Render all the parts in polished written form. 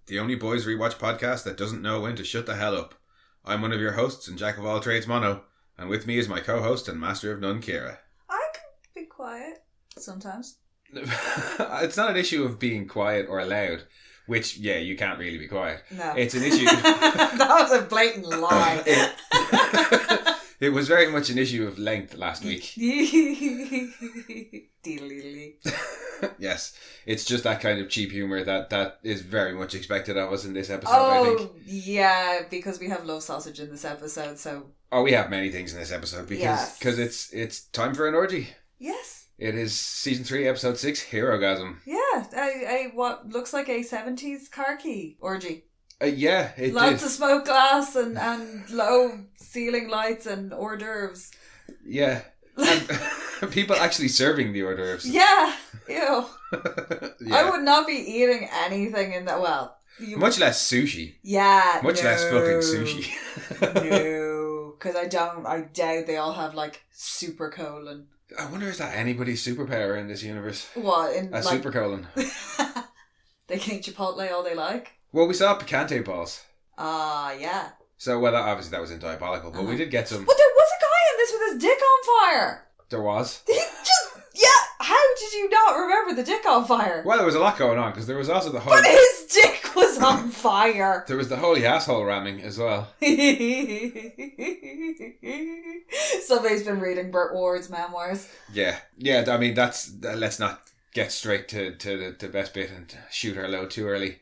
the only boys rewatch podcast that doesn't know when to shut the hell up. I'm one of your hosts and jack of all trades, Mono, and with me is my co-host and master of none, Kira. I can be quiet sometimes. It's not an issue of being quiet or loud, which, yeah, you can't really be quiet. No. It's an issue... That was a blatant lie. It was very much an issue of length last week. Yes, it's just that kind of cheap humour that is very much expected of us in this episode, I think. Oh, yeah, because we have love sausage in this episode, so... Oh, we have many things in this episode because it's time for an orgy. Yes. It is season 3, episode 6, Herogasm. Yeah, what looks like a 70s car key orgy. Yeah, it Lots did. of smoke glass and low ceiling lights and hors d'oeuvres. Yeah. And people actually serving the hors d'oeuvres. Yeah, ew. Yeah. I would not be eating anything in that. Well, much less sushi. Yeah, Much less fucking sushi. No, because I doubt they all have like super colon. I wonder, is that anybody's superpower in this universe? What? Super colon. They can eat Chipotle all they like? Well, we saw picante balls. Yeah. So, well, obviously that was in Diabolical, but we did get some... But there was a guy in this with his dick on fire! There was? How did you not remember the dick on fire? Well, there was a lot going on, because there was also the whole... But his dick was on fire! There was the holy asshole ramming as well. Somebody's been reading Burt Ward's memoirs. Yeah, I mean, let's not get straight to the best bit and shoot our load too early.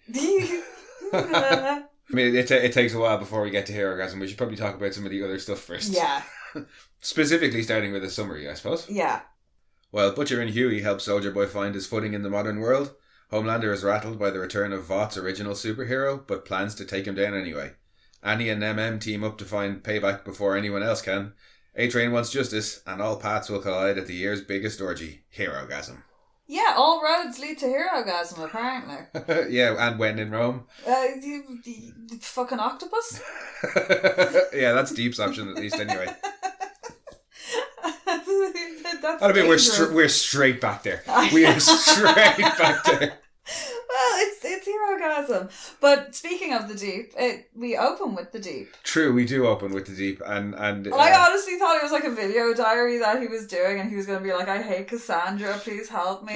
I mean, it takes a while before we get to Herogasm. We should probably talk about some of the other stuff first. Yeah. Specifically starting with a summary, I suppose. Yeah. While Butcher and Huey help Soldier Boy find his footing in the modern world, Homelander is rattled by the return of Vought's original superhero, but plans to take him down anyway. Annie and MM team up to find payback before anyone else can. A-Train wants justice, and all paths will collide at the year's biggest orgy, Herogasm. Yeah, all roads lead to Herogasm, apparently. Yeah, and when in Rome. The fucking octopus? Yeah, that's Deep's option at least, anyway. That's we're straight back there. We are straight back there. Well, it's Herogasm. But speaking of the Deep, we open with the Deep. True, we do open with the Deep, and I honestly thought it was like a video diary that he was doing, and he was going to be like, "I hate Cassandra, please help me."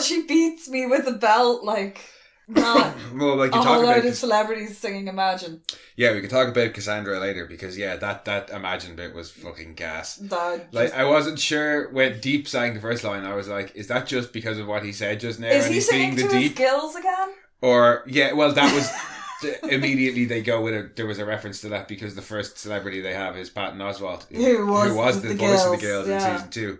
She beats me with a belt, like. Not well, like you a talk whole about load of celebrities singing Imagine. Yeah, we could talk about Cassandra later because that Imagine bit was fucking gas. I wasn't sure when Deep sang the first line. I was like, is that just because of what he said just now? Is and he he's singing the to Deep? his gills again? Or yeah, well that was immediately they go with there was a reference to that because the first celebrity they have is Patton Oswalt, who was the voice of the Gills in season 2.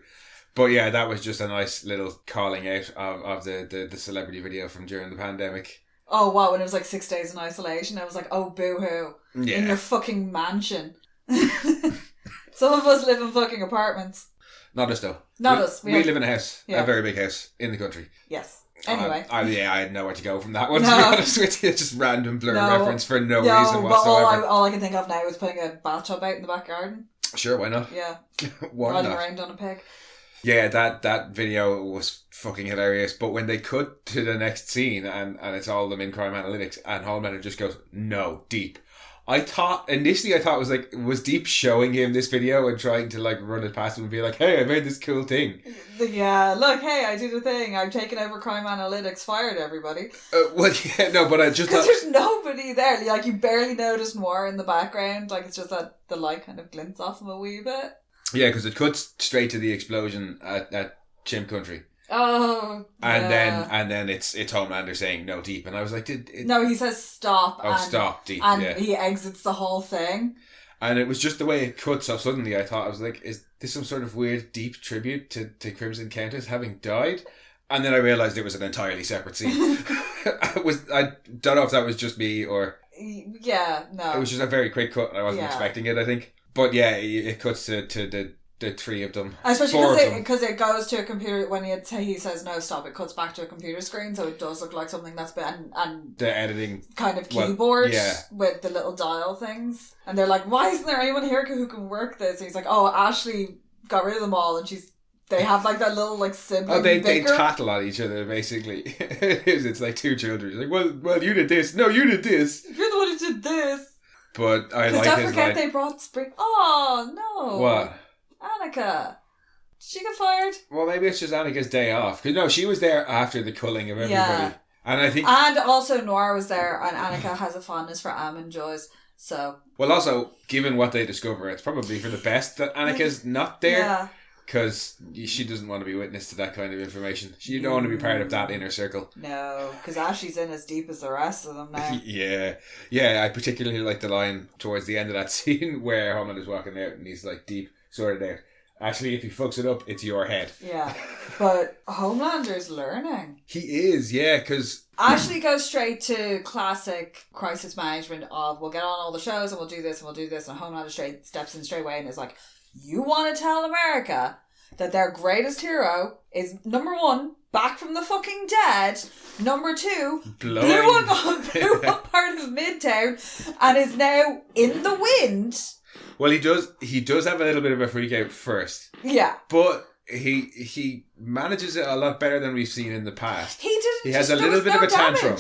But yeah, that was just a nice little calling out of the celebrity video from during the pandemic. Oh, what? When it was like 6 days in isolation, I was like, oh, boo-hoo. Yeah. In your fucking mansion. Some of us live in fucking apartments. Not us though. Not us. We live in a house. Yeah. A very big house in the country. Yes. Anyway. I had nowhere to go from that one, to be honest with you. It's just random blur reference for no reason but whatsoever. all I can think of now is putting a bathtub out in the back garden. Sure, why not? Yeah. Why Riding not? around on a pig. Yeah, that video was fucking hilarious. But when they cut to the next scene and it's all them in crime analytics and Homelander just goes, no, Deep. Initially I thought it was Deep showing him this video and trying to like run it past him and be like, hey, I made this cool thing. Yeah, look, hey, I did a thing. I've taken over crime analytics, fired everybody. Well, yeah, no, but I just because there's nobody there. Like, you barely notice Noir in the background. Like, it's just that the light kind of glints off him a wee bit. Yeah, because it cuts straight to the explosion at Chimp Country. Oh, and then it's Homelander saying no, Deep, and I was like, no, he says stop. Oh, stop, Deep, and yeah. he exits the whole thing. And it was just the way it cut so suddenly. I thought, I was like, is this some sort of weird Deep tribute to Crimson Countess having died? And then I realised it was an entirely separate scene. I don't know if that was just me or... Yeah, no. It was just a very quick cut and I wasn't expecting it, I think. But yeah, it cuts to the three of them. Especially because it goes to a computer, when he says no, stop, it cuts back to a computer screen, so it does look like something that's been... And the editing... kind of keyboard, yeah, with the little dial things. And they're like, why isn't there anyone here who can work this? And he's like, oh, Ashley got rid of them all and she's They have like that little like sibling Oh, they bicker. tattle on each other basically. It's like two children. It's like, well, you did this. No, you did this. You're the one who did this. But I Because like don't his forget line. they brought Spring. Oh no! What? Annika. Did she get fired? Well, maybe it's just Annika's day off. Because no, she was there after the culling of everybody. Yeah. And I think... And also Noir was there, and Annika has a fondness for almond joys. So... Well, also, given what they discover, it's probably for the best that Annika's not there. Yeah. Because she doesn't want to be witness to that kind of information. She don't want to be part of that inner circle. No, because Ashley's in as deep as the rest of them now. Yeah. I particularly like the line towards the end of that scene where Homelander's walking out and he's like deep sorted out. Actually, if he fucks it up, it's your head. Yeah, but Homelander's learning. He is, yeah, because... Ashley goes straight to classic crisis management of, we'll get on all the shows and we'll do this and we'll do this, and Homelander steps in straight away and is like, you want to tell America that their greatest hero is, number one, back from the fucking dead, number two, blew up part of Midtown and is now in the wind. Well, he does have a little bit of a freak out first. Yeah. But he manages it a lot better than we've seen in the past. He has a little bit of a tantrum.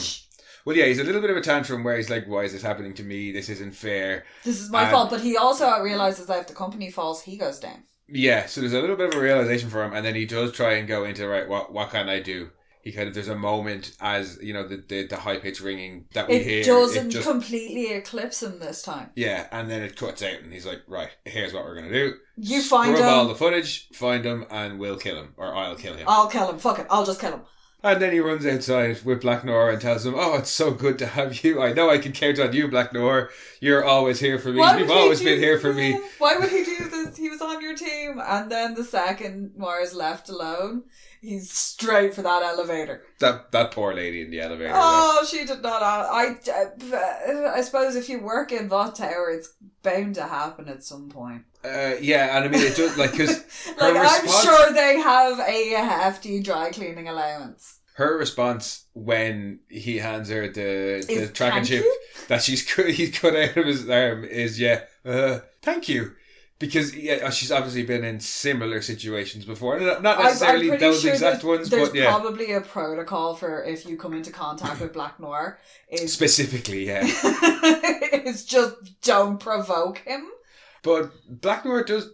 Well, yeah, he's a little bit of a tantrum where he's like, why is this happening to me? This isn't fair. This is my fault. But he also realises that if the company falls, he goes down. Yeah, so there's a little bit of a realisation for him, and then he does try and go into, right, what can I do? He kind of, there's a moment as, you know, the high pitch ringing that we hear. It doesn't completely eclipse him this time. Yeah, and then it cuts out and he's like, right, here's what we're going to do. You find him. Scrub all the footage, find him, and we'll kill him. Or I'll kill him. I'll kill him. Fuck it. I'll just kill him. And then he runs outside with Black Noir and tells him, oh, it's so good to have you. I know I can count on you, Black Noir. You're always here for me. You've always been here for me. Why would he do this? He was on your team. And then the second Noir is left alone, he's straight for that elevator. That poor lady in the elevator. Oh, she did not. I suppose if you work in that tower, it's bound to happen at some point. Yeah, and I mean, it does, like, because like, I'm sure they have a hefty dry cleaning allowance. Her response when he hands her the tracking chip that he's cut out of his arm is, thank you. Because she's obviously been in similar situations before. Not necessarily those exact ones, but yeah. There's probably a protocol for if you come into contact with Black Noir. Specifically, yeah. It's just don't provoke him. But Black Noir does,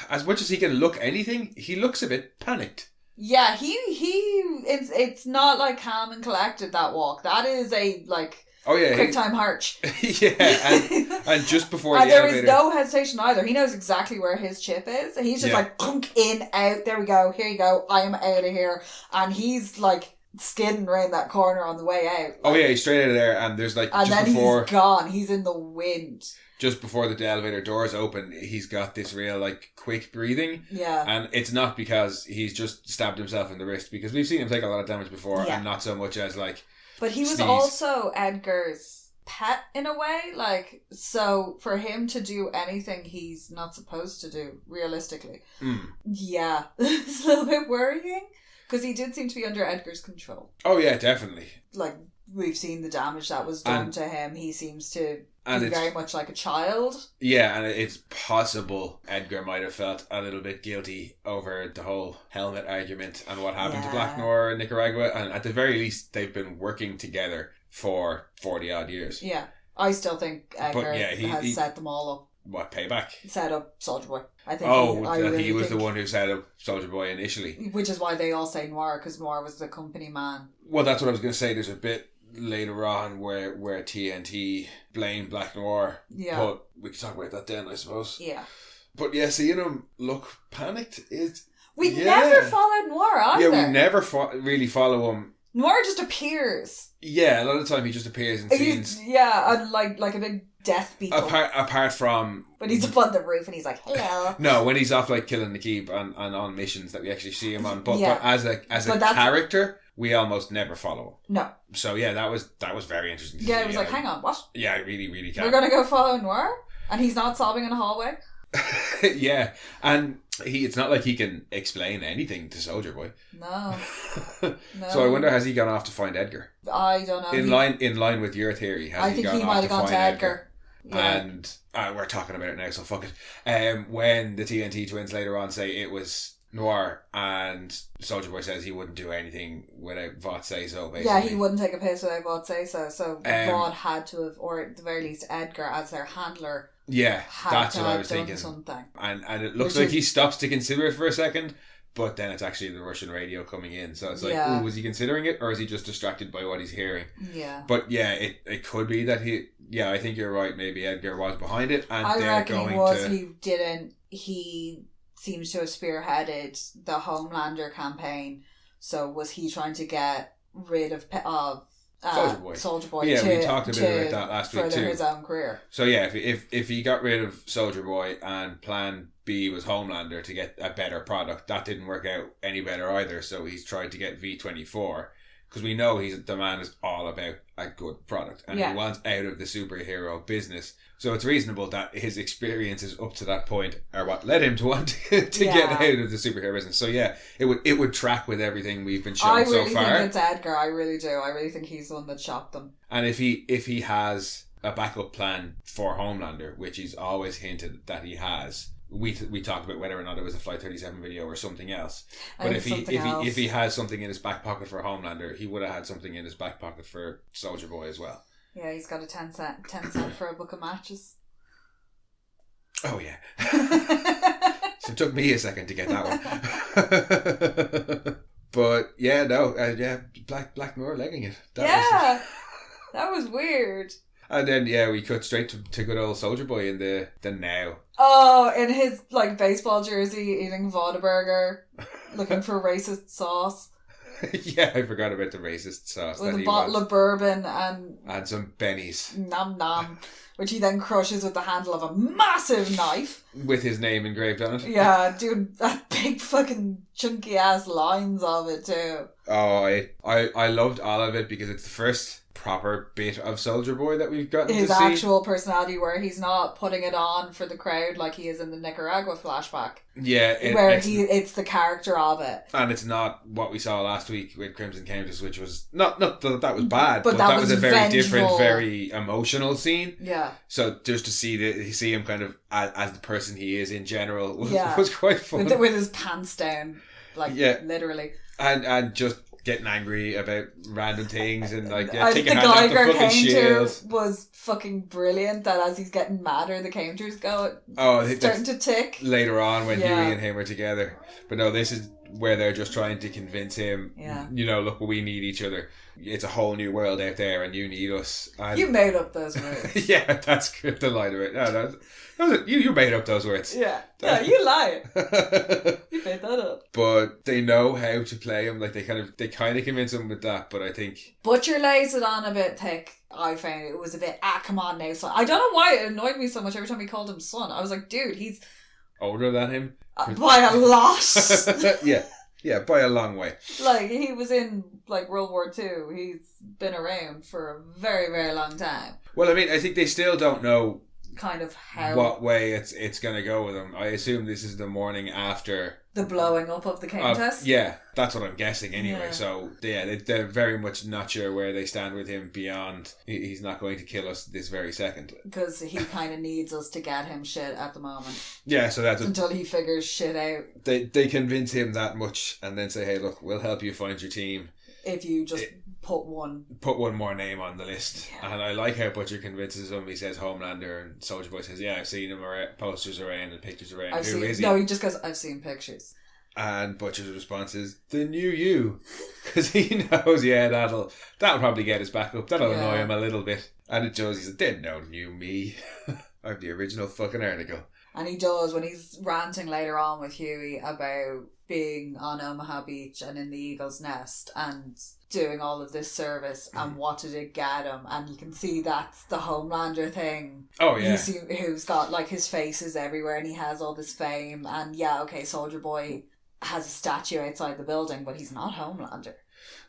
as much as he can look anything, he looks a bit panicked. Yeah, it's not like calm and collected, that walk. That is a, like, quick time harch. Yeah, and just before and the there elevator. is no hesitation either. He knows exactly where his chip is. He's just like, clunk, in, out, there we go, here you go, I am out of here. And he's like skidding around that corner on the way out. Oh yeah, he's straight out of there, and there's like, and just then before... he's gone, he's in the wind. Just before the elevator doors open, he's got this real, like, quick breathing. Yeah. And it's not because he's just stabbed himself in the wrist, because we've seen him take a lot of damage before, and not so much as, like, but he was sneeze. also Edgar's pet, in a way. Like, so for him to do anything he's not supposed to do, realistically. Yeah. It's a little bit worrying, because he did seem to be under Edgar's control. Oh, yeah, definitely. Like, we've seen the damage that was done to him. He seems to... And be it's very much like a child. Yeah, and it's possible Edgar might have felt a little bit guilty over the whole helmet argument and what happened to Black Noir in Nicaragua. And at the very least, they've been working together for 40 odd years. Yeah. I still think Edgar has set them all up. What, payback? Set up Soldier Boy. I think he was the one who set up Soldier Boy initially. Which is why they all say Noir, because Noir was the company man. Well, that's what I was going to say. There's a bit later on where TNT blame Black Noir. Yeah. But we can talk about that then, I suppose. Yeah. But yeah, seeing him look panicked is... We never followed Noir either. Yeah, we never really follow him. Noir just appears. Yeah, a lot of the time he just appears in scenes. Yeah, and like a big death beetle. Apart from... But he's up on the roof and he's like, hello. No, when he's off like killing the keep and on missions that we actually see him on. But as a character... We almost never follow him. No. So yeah, that was very interesting to see. Yeah, it was like, hang on, what? Yeah, I really, really can. We're going to go follow Noir? And he's not sobbing in a hallway? Yeah, and it's not like he can explain anything to Soldier Boy. No. So I wonder, has he gone off to find Edgar? I don't know. In line with your theory, I think he might have gone to Edgar. Yeah. And we're talking about it now, so fuck it. When the TNT twins later on say it was Noir, and Soldier Boy says he wouldn't do anything without Vought say so, basically. Yeah, he wouldn't take a piss without Vought say so. So Vought had to have, or at the very least Edgar as their handler. Yeah, that's what I was thinking. Something. And it looks like he stops to consider it for a second, but then it's actually the Russian radio coming in. So it's like, ooh, was he considering it, or is he just distracted by what he's hearing? Yeah. But yeah, it could be that I think you're right, maybe Edgar was behind it, and I they're reckon going he was, to... he seems to have spearheaded the Homelander campaign, so was he trying to get rid of Soldier Boy. Yeah, we talked a bit about that last week too. Further his own career. So yeah, if he got rid of Soldier Boy and Plan B was Homelander to get a better product, that didn't work out any better either. So he's tried to get V24 because we know the man is all about a good product and he wants out of the superhero business. So it's reasonable that his experiences up to that point are what led him to want to get out of the superhero business. So yeah, it would track with everything we've been shown so far. I really think it's Edgar. I really do. I really think he's the one that shocked them. And if he has a backup plan for Homelander, which he's always hinted that he has, we talked about whether or not it was a Flight 37 video or something else. But if he has something in his back pocket for Homelander, he would have had something in his back pocket for Soldier Boy as well. Yeah, he's got a 10 cent for a book of matches. Oh yeah. So it took me a second to get that one. But yeah, Black Noir legging it. That was weird. And then we cut straight to good old Soldier Boy in the now. Oh, in his baseball jersey, eating Whataburger, looking for racist sauce. Yeah, I forgot about the racist sauce. With a bottle of bourbon and some bennies. Nom nom. Which he then crushes with the handle of a massive knife. With his name engraved on it. Yeah, doing that big fucking chunky ass lines of it too. Oh, I loved all of it because it's the first proper bit of Soldier Boy that we've gotten his to see. His actual personality, where he's not putting it on for the crowd like he is in the Nicaragua flashback. Yeah, it's the character of it, and it's not what we saw last week with Crimson Countess, which was not that was bad, but that was a very vengeful. Different, very emotional scene. Yeah. So just to see him kind of as the person he is in general was quite fun with his pants down, literally, and just getting angry about random things and the taking hands off the fucking counter shield was fucking brilliant. That as he's getting madder, the counters starting to tick later on when Huey and him are together. But no, this is where they're just trying to convince him. Look, we need each other. It's a whole new world out there, and you need us. And you made up those words. Yeah, that's good. The line of it. No, you made up those words. Yeah, you lie. You made that up. But they know how to play him. Like they kind of convince him with that. But I think Butcher lays it on a bit thick. I found it was a bit come on now, son. I don't know why it annoyed me so much every time he called him son. I was like, dude, he's older than him by a lot. Yeah, by a long way. Like, he was in, World War II. He's been around for a very, very long time. Well, I mean, I think they still don't know kind of how what way it's going to go with him. I assume this is the morning after the blowing up of the Countess. Yeah, that's what I'm guessing anyway. Yeah. So they're very much not sure where they stand with him beyond he's not going to kill us this very second, because he kind of needs us to get him shit at the moment. Yeah, so that's until he figures shit out. They convince him that much and then say, hey, look, we'll help you find your team if you just put one more name on the list. Yeah. And I like how Butcher convinces him. He says Homelander, and Soldier Boy says, yeah, I've seen him posters around and pictures around. Who is he? No, he just goes, I've seen pictures. And Butcher's response is, the new you. Because he knows, that'll probably get his back up. That'll annoy him a little bit. And it shows he's there's no new me. I'm the original fucking article. And he does, when he's ranting later on with Huey about being on Omaha Beach and in the Eagle's Nest and doing all of this service and what did it get him, and you can see that's the Homelander thing. Oh yeah. Who's got his face is everywhere and he has all this fame, and Soldier Boy has a statue outside the building, but he's not Homelander.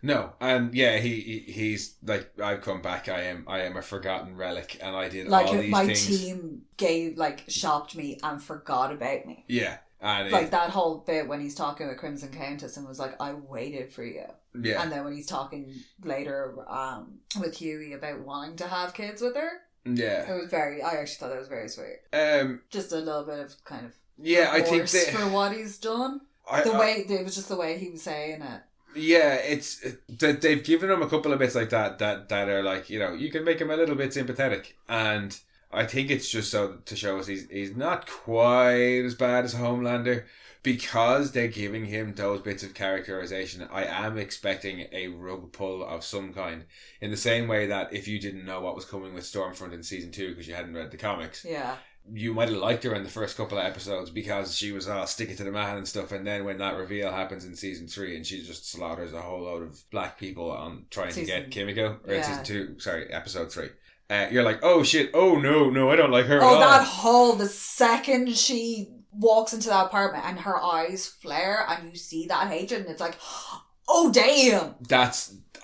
No, and he's like, I've come back. I am a forgotten relic, and I did all these things. My team shopped me and forgot about me. Yeah, and that whole bit when he's talking with Crimson Countess and was like, I waited for you. Yeah, and then when he's talking later with Huey about wanting to have kids with her. Yeah, it was I actually thought that was very sweet. Just a little bit of kind of I think for what he's done. It was just the way he was saying it. Yeah, they've given him a couple of bits like that are like, you know, you can make him a little bit sympathetic, and I think it's just so to show us he's not quite as bad as Homelander. Because they're giving him those bits of characterization, I am expecting a rug pull of some kind. In the same way that if you didn't know what was coming with Stormfront in season 2 because you hadn't read the comics, you might have liked her in the first couple of episodes because she was sticking to the man and stuff, and then when that reveal happens in season 3 and she just slaughters a whole load of black people on trying to get Kimiko, or in season 2, sorry, episode 3. You're like, oh shit, oh no, I don't like her at all. The second she walks into that apartment and her eyes flare and you see that hatred and it's like, oh damn.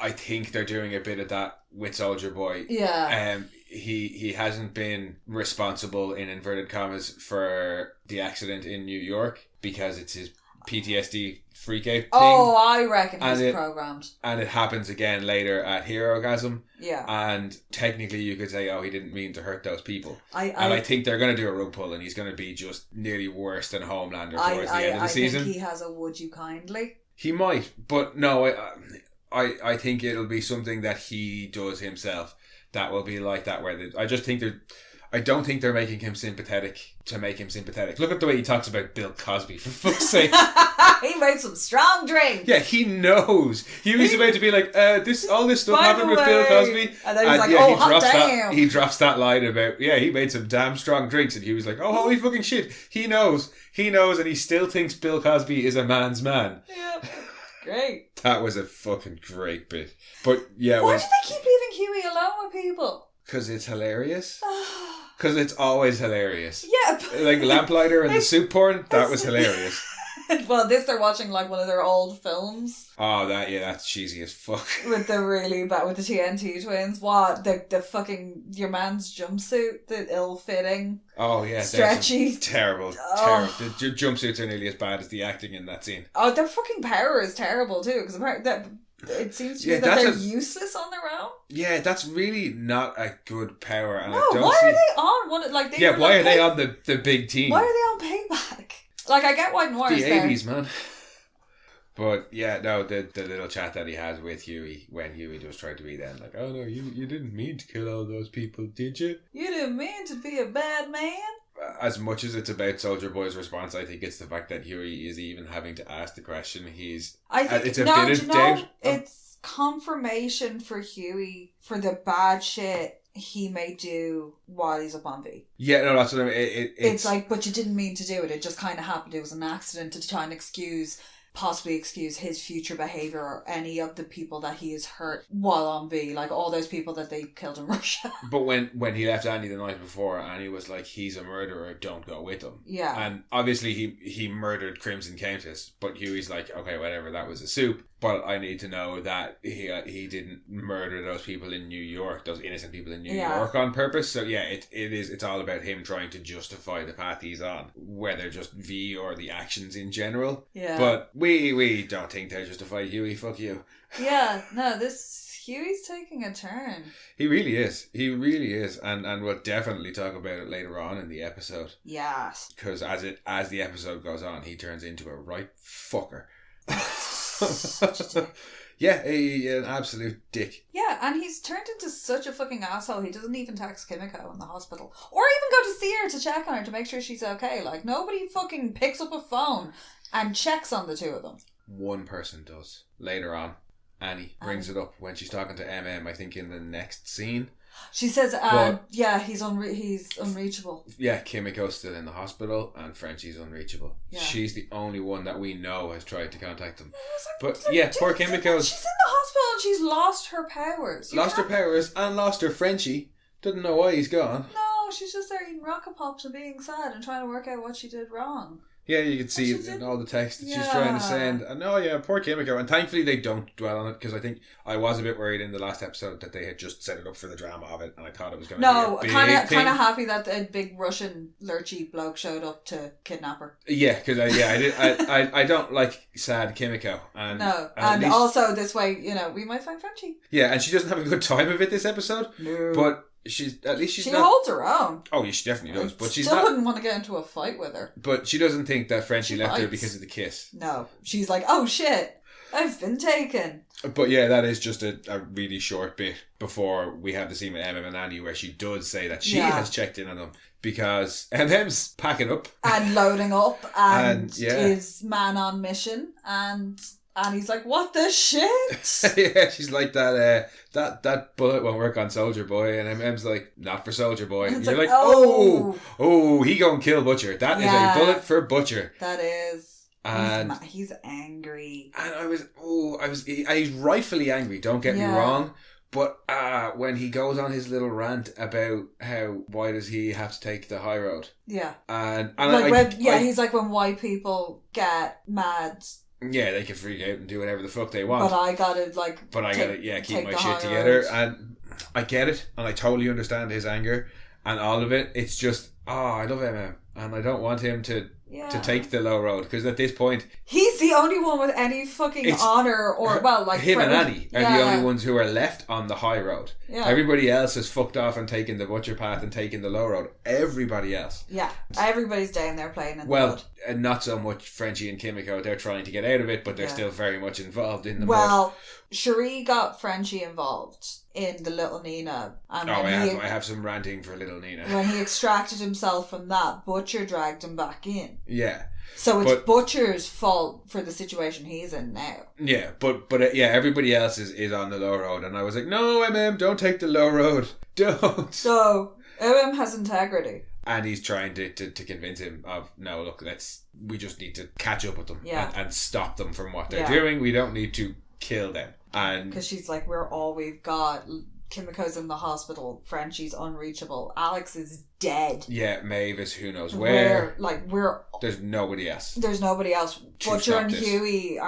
I think they're doing a bit of that with Soldier Boy. Yeah. He hasn't been responsible in inverted commas for the accident in New York because it's his PTSD freak out thing. Oh, I reckon he's programmed. And it happens again later at Herogasm. Yeah. And technically you could say, oh, he didn't mean to hurt those people. I think they're going to do a rug pull and he's going to be just nearly worse than Homelander towards the end of the season. I think he has a would you kindly. He might, but no, I think it'll be something that he does himself that will be like that, where I don't think they're making him sympathetic to make him sympathetic. Look at the way he talks about Bill Cosby, for fuck's sake. He made some strong drinks. Yeah, he knows. He was about to be like, all this stuff happened with Bill Cosby. And then he's like, oh, hot damn. He drops that line about, he made some damn strong drinks. And he was like, oh, holy fucking shit. He knows, and he still thinks Bill Cosby is a man's man. Yeah. Great. That was a fucking great bit. But yeah. Why do they keep leaving Huey alone with people? Because it's hilarious. Because it's always hilarious. Yeah. Like Lamplighter and the soup porn, that was hilarious. Well, they're watching like one of their old films. Oh, that's cheesy as fuck. With the really bad, with the TNT twins. What? The fucking, your man's jumpsuit, the ill-fitting. Oh, yeah. Stretchy. Terrible. The jumpsuits are nearly as bad as the acting in that scene. Oh, their fucking power is terrible too, because it seems to me that they're useless on their own. Yeah, that's really not a good power. And no, why are they on one? Like, why are they on the big team? Why are they on Payback? Like, I get why Noir's there. The 80s, man. But yeah, no, the little chat that he has with Huey when Huey just tried to be then, like, oh no, you didn't mean to kill all those people, did you? You didn't mean to be a bad man? As much as it's about Soldier Boy's response, I think it's the fact that Huey is even having to ask the question. It's confirmation for Huey for the bad shit he may do while he's up on V. Yeah, no, that's what I mean. It's like, but you didn't mean to do it. It just kind of happened. It was an accident to try and possibly excuse his future behaviour or any of the people that he has hurt while on V, like all those people that they killed in Russia. But when he left Annie the night before, Annie was like, he's a murderer, don't go with him. Yeah. And obviously he murdered Crimson Countess, but Huey's like, okay, whatever, that was a soup. But I need to know that he didn't murder those people in New York, those innocent people in New York on purpose. So yeah, it's all about him trying to justify the path he's on, whether just V or the actions in general. Yeah. But we don't think they justify Huey. Fuck you. Yeah, no, Huey's taking a turn. He really is. And we'll definitely talk about it later on in the episode. Yes. Because as the episode goes on, he turns into a right fucker. Yeah, an absolute dick. Yeah, and he's turned into such a fucking asshole. He doesn't even text Kimiko in the hospital, or even go to see her to check on her to make sure she's okay. Like, nobody fucking picks up a phone and checks on the two of them. One person does later on. Annie brings it up when she's talking to MM, I think in the next scene. She says, he's unreachable. Yeah, Kimiko's still in the hospital and Frenchie's unreachable. Yeah. She's the only one that we know has tried to contact them. But yeah, poor Kimiko. She's in the hospital and she's lost her powers. And lost her Frenchie. Doesn't know why he's gone. No, she's just there eating Rocket Pops and being sad and trying to work out what she did wrong. Yeah, you can see it in all the text that she's trying to send. And poor Kimiko. And thankfully they don't dwell on it, because I think I was a bit worried in the last episode that they had just set it up for the drama of it, and I thought it was going to be a big thing. Kind of happy that a big Russian lurchy bloke showed up to kidnap her. Yeah, because I don't like sad Kimiko. And also this way, we might find Frenchie. Yeah, and she doesn't have a good time of it this episode. No. But at least she's she not... holds her own. Oh, yeah, she definitely does. But she's still not... wouldn't want to get into a fight with her. But she doesn't think that Frenchie left her bites. because of the kiss. No. She's like, oh shit, I've been taken. But yeah, that is just a really short bit before we have the scene with MM and Annie where she does say that she has checked in on them because MM's packing up. And loading up and yeah. is man on mission and Annie's like, what the shit? Yeah, she's like that bullet won't work on Soldier Boy, and MM's like, not for Soldier Boy. And you're like, oh, he gonna kill Butcher. That is a bullet for Butcher. That is. And he's angry. And he's rightfully angry, don't get me wrong. But when he goes on his little rant about why does he have to take the high road? Yeah. And he's like, when white people get mad, yeah, they can freak out and do whatever the fuck they want. But I gotta keep my shit together. And I get it, and I totally understand his anger and all of it. It's just, I love MM, and I don't want him to take the low road, because at this point he's the only one with any fucking honor, or him and Annie are the only ones who are left on the high road. Everybody else has fucked off and taken the Butcher path and taken the low road. Everybody else, everybody's down there playing in the mud. And not so much Frenchie and Kimiko. They're trying to get out of it, but they're still very much involved in the mud. Well, Cherie got Frenchie involved in the Little Nina. And I have some ranting for Little Nina. When he extracted himself from that, Butcher dragged him back in. Yeah. So it's Butcher's fault for the situation he's in now. Yeah, but everybody else is on the low road, and I was like, no, MM, don't take the low road. Don't. So, MM has integrity. And he's trying to convince him of, no, look, we just need to catch up with them and stop them from what they're doing. We don't need to kill them. And because she's like, we're all we've got. Kimiko's in the hospital. Frenchie's unreachable. Alex is dead. Yeah, Maeve is who knows where. There's nobody else. There's nobody else. Butcher and Huey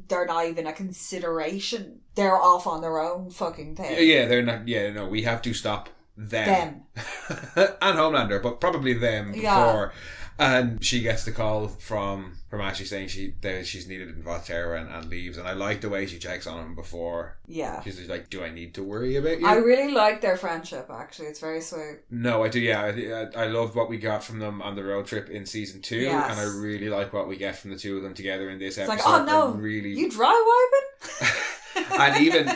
they're not even a consideration. They're off on their own fucking thing. Yeah, they're not. Yeah, no, we have to stop them. And Homelander, but probably them before. And she gets the call from Ashley saying she's needed in Volterra and leaves. And I like the way she checks on him before. Yeah. She's like, do I need to worry about you? I really like their friendship, actually. It's very sweet. No, I do, yeah. I loved what we got from them on the road trip in season 2. Yes. And I really like what we get from the two of them together in this episode. It's like, oh no, really... you dry wiping? And even...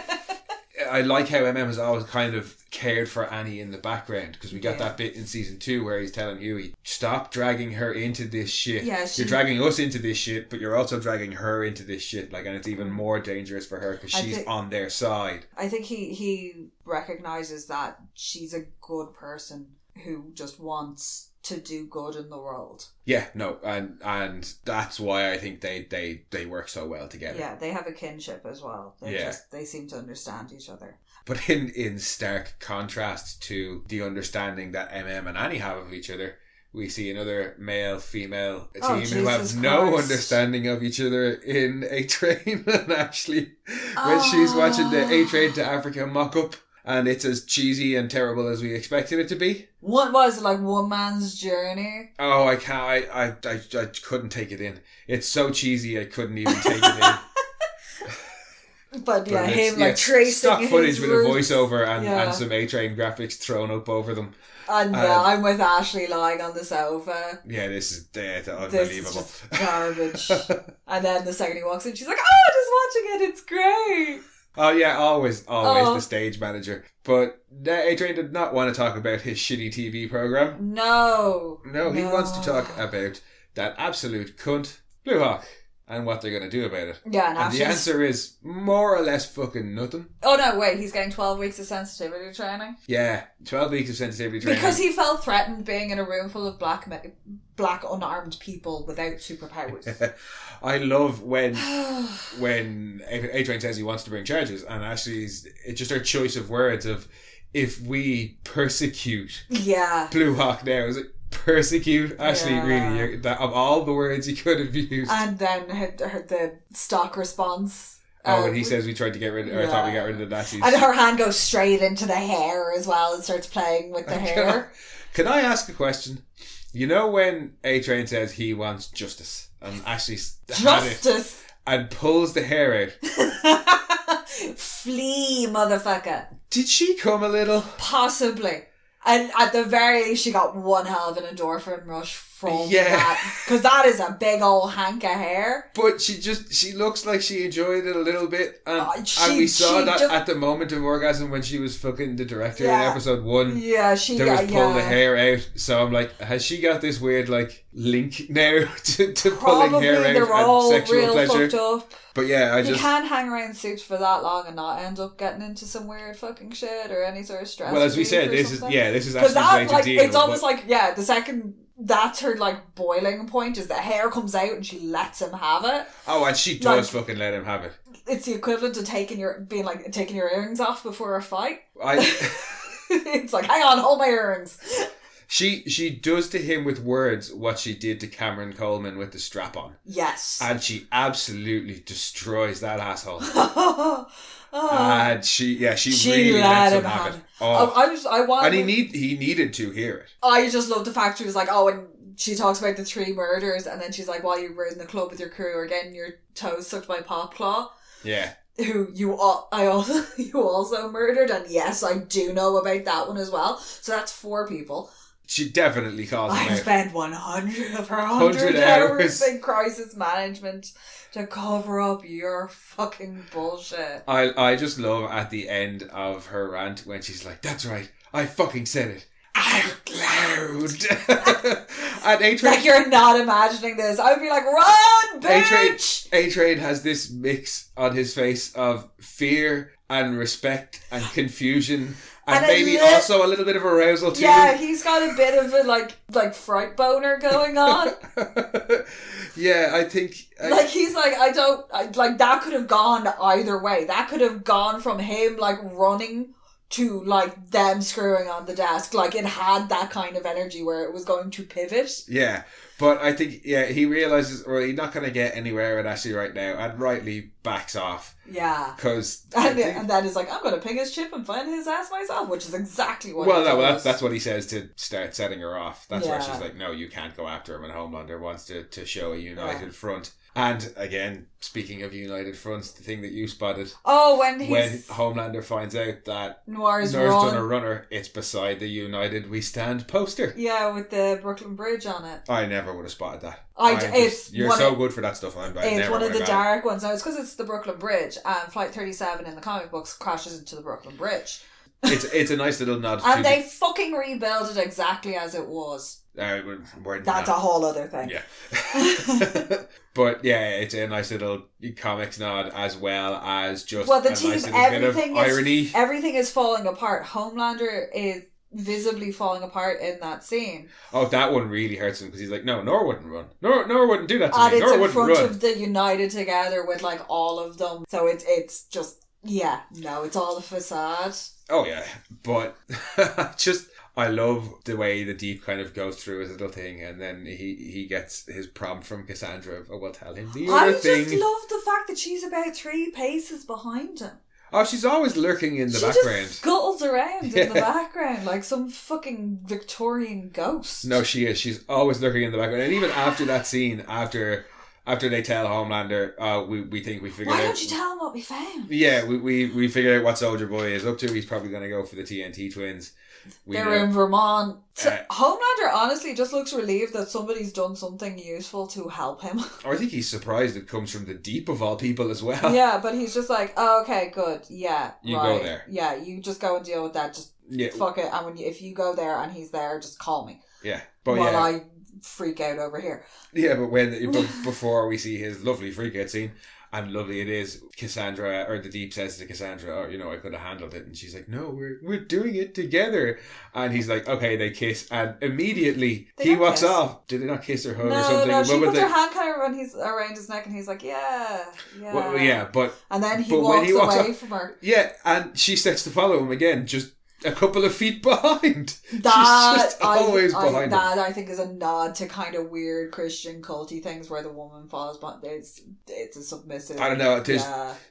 I like how MM has always kind of cared for Annie in the background, because we got that bit in season 2 where he's telling Huey, stop dragging her into this shit. Yeah, you're dragging us into this shit, but you're also dragging her into this shit. And it's even more dangerous for her because she's on their side. I think he recognises that she's a good person who just wants to do good in the world. Yeah, no, and that's why I think they work so well together. Yeah, they have a kinship as well. They seem to understand each other. But in stark contrast to the understanding that MM and Annie have of each other, we see another male-female team who have no understanding of each other in A-Train. And Ashley, when she's watching the A-Train to Africa mock-up, and it's as cheesy and terrible as we expected it to be. What was it, like One Man's Journey? Oh, I can't. I couldn't take it in. It's so cheesy, I couldn't even take it in. But him tracing stock footage with a voiceover and some A-Train graphics thrown up over them. And I'm with Ashley lying on the sofa. Yeah, this is unbelievable. This is just garbage. And then the second he walks in, she's like, "Oh, just watching it. It's great." Oh yeah, always the stage manager. But A-Train did not want to talk about his shitty TV program. No, he wants to talk about that absolute cunt, Blue Hawk, and what they're going to do about it. Yeah, and the answer is more or less fucking nothing. Oh no, wait, he's getting 12 weeks of sensitivity training? Yeah, 12 weeks of sensitivity training. Because he felt threatened being in a room full of black unarmed people without superpowers. I love when A-Train says he wants to bring charges, and actually it's just our choice of words of, if we persecute Blue Hawk now, is it persecute? Ashley, really, that of all the words he could have used. And then the stock response. When he says we tried to get rid of, or thought we got rid of the Nazis. And her hand goes straight into the hair as well and starts playing with the hair. Can I ask a question? You know when A-Train says he wants justice, and Ashley had it and pulls the hair out. Flee, motherfucker. Did she come a little? Possibly. And at the very least, she got one hell of an endorphin rush from Yeah. that. Because that is a big old hank of hair. But she looks like she enjoyed it a little bit. And we saw she that just- at the moment of orgasm when she was fucking the director in Yeah. episode 1. Yeah, There was pull the hair out. So I'm like, has she got this weird like link now to pulling Probably hair out they're and all sexual real pleasure? fucked up. But yeah, You can't hang around suits for that long and not end up getting into some weird fucking shit or any sort of stress. well, as we relief said, or this is something. Ashley's Because way that, to like, deal. it's almost like, the second that's her, like, boiling point is the hair comes out and she lets him have it. Oh, and she does fucking let him have it. It's the equivalent of taking your earrings off before a fight. It's like, hang on, hold my earrings. She does to him with words what she did to Cameron Coleman with the strap on. Yes. And she absolutely destroys that asshole. Oh. And she really let lets him him have have it. Oh. I wanted. And he needed to hear it. I just love the fact she was like, oh, and she talks about the 3 murders, and then she's like, while you were in the club with your crew, or getting your toes sucked by Popclaw. Yeah. Who you also murdered, and yes, I do know about that one as well. So that's 4 people. She definitely calls him I out. spent 100 of her 100 hours in crisis management to cover up your fucking bullshit. I just love at the end of her rant when she's like, "That's right, I fucking said it out loud." And A-Train, Like, you're not imagining this. I would be like, run, bitch! A-Train has this mix on his face of fear and respect and confusion and maybe also a little bit of arousal too. Yeah, he's got a bit of a like fright boner going on. Yeah, I think like, he's like, like, that could have gone either way. That could have gone from him like running to like them screwing on the desk. Like, it had that kind of energy where it was going to pivot. Yeah, but I think he realizes, or he's not going to get anywhere with Ashley right now, and rightly backs off. Yeah, because and then he's like, I'm going to ping his chip and find his ass myself, which is exactly what. That's what he says to start setting her off. That's why she's like, no, you can't go after him, and Homelander wants to show a united front. And again, speaking of united fronts, the thing that you spotted. Oh, when Homelander finds out that Noir's done a runner, it's beside the United We Stand poster. Yeah, with the Brooklyn Bridge on it. I never would have spotted that. You're so good for that stuff. It's one of the dark ones. No, it's because it's the Brooklyn Bridge, and Flight 37 in the comic books crashes into the Brooklyn Bridge. It's a nice little nod. And they fucking rebuilt it exactly as it was. That's a whole other thing. Yeah. But yeah, it's a nice little comics nod as well as just the a team, nice little bit of irony. Everything is falling apart. Homelander is visibly falling apart in that scene. Oh, that one really hurts him because he's like, no, Nor wouldn't run. Nor wouldn't do that to me. And it's Nor in wouldn't front run. of the United together with like all of them. So it's just, it's all a facade. Oh yeah, but I love the way the Deep kind of goes through his little thing, and then he gets his prompt from Cassandra of, we'll tell him the other thing. I just love the fact that she's about 3 paces behind him. Oh, she's always lurking in the background. She just scuttles around in the background like some fucking Victorian ghost. No, she is. She's always lurking in the background. And even after that scene, after they tell Homelander, we think we figured out... Why don't you tell him what we found? Yeah, we figured out what Soldier Boy is up to. He's probably going to go for the TNT twins. They're in Vermont. Homelander honestly just looks relieved that somebody's done something useful to help him. Or I think he's surprised it comes from the Deep of all people as well. Yeah, but he's just like, oh, okay, good. Yeah, you go there. Yeah, you just go and deal with that. Just fuck it. And if you go there and he's there, just call me. Yeah. But while I freak out over here. Yeah, but before we see his lovely freak out scene, and lovely it is, Cassandra, or the Deep says to Cassandra, I could have handled it. And she's like, no, we're doing it together. And he's like, okay, they kiss. And immediately he walks off. Did they not kiss or hug or something? No, she puts her hand kind of around his neck and he's like, yeah. Well, yeah, but... And then he walks away from her. Yeah, and she starts to follow him again, just a couple of feet behind. That, she's just always behind him. That, I think, is a nod to kind of weird Christian culty things where the woman follows behind. It's a submissive... I don't know.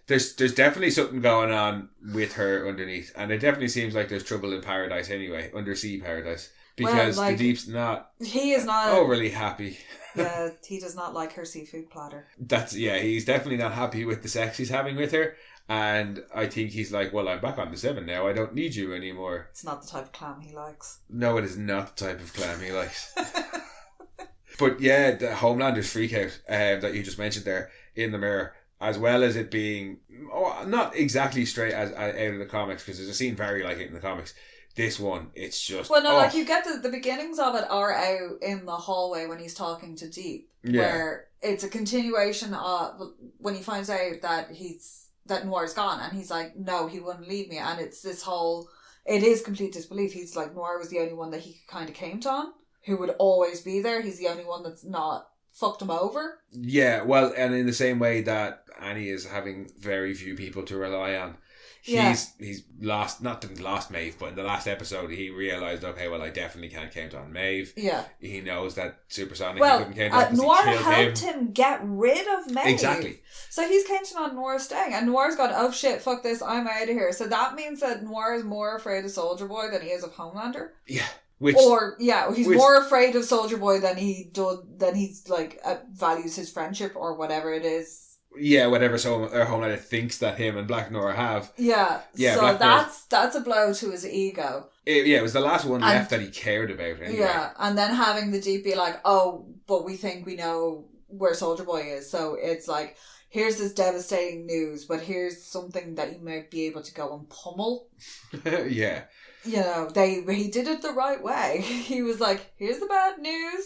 There's definitely something going on with her underneath. And it definitely seems like there's trouble in paradise anyway. Undersea paradise. Because the Deep's not... He is not... overly happy. Yeah, he does not like her seafood platter. He's definitely not happy with the sex he's having with her. And I think he's like, well, I'm back on the 7 now. I don't need you anymore. It's not the type of clam he likes. No, it is not the type of clam he likes. But yeah, the Homelander's freak out that you just mentioned there in the mirror, as well as it being not exactly straight as out of the comics, because there's a scene very like it in the comics. This one, it's just... Well, no, like you get the beginnings of it are out in the hallway when he's talking to Deep, where it's a continuation of when he finds out that Noir's gone, and he's like, no, he wouldn't leave me, and it's this whole... It is complete disbelief. He's like, Noir was the only one that he kind of came on, who would always be there. He's the only one that's not fucked him over. Yeah, well, and in the same way that Annie is having very few people to rely on, he's lost, not that he lost Maeve, but in the last episode he realised, okay, well, I definitely can't count on Maeve. Yeah. He knows that Supersonic he couldn't count on because Noir he killed helped him get rid of Maeve. Exactly. So he's counting on Noir staying, and Noir's gone, oh shit, fuck this, I'm out of here. So that means that Noir is more afraid of Soldier Boy than he is of Homelander. Yeah. He's more afraid of Soldier Boy than he's like values his friendship or whatever it is. Yeah, whatever Homelander thinks that him and Black Noir have. Yeah. So that's a blow to his ego. It was the last one left that he cared about anyway. Yeah, and then having the Deep be like, oh, but we think we know where Soldier Boy is. So it's like, here's this devastating news, but here's something that you might be able to go and pummel. Yeah. You know, he did it the right way. He was like, here's the bad news.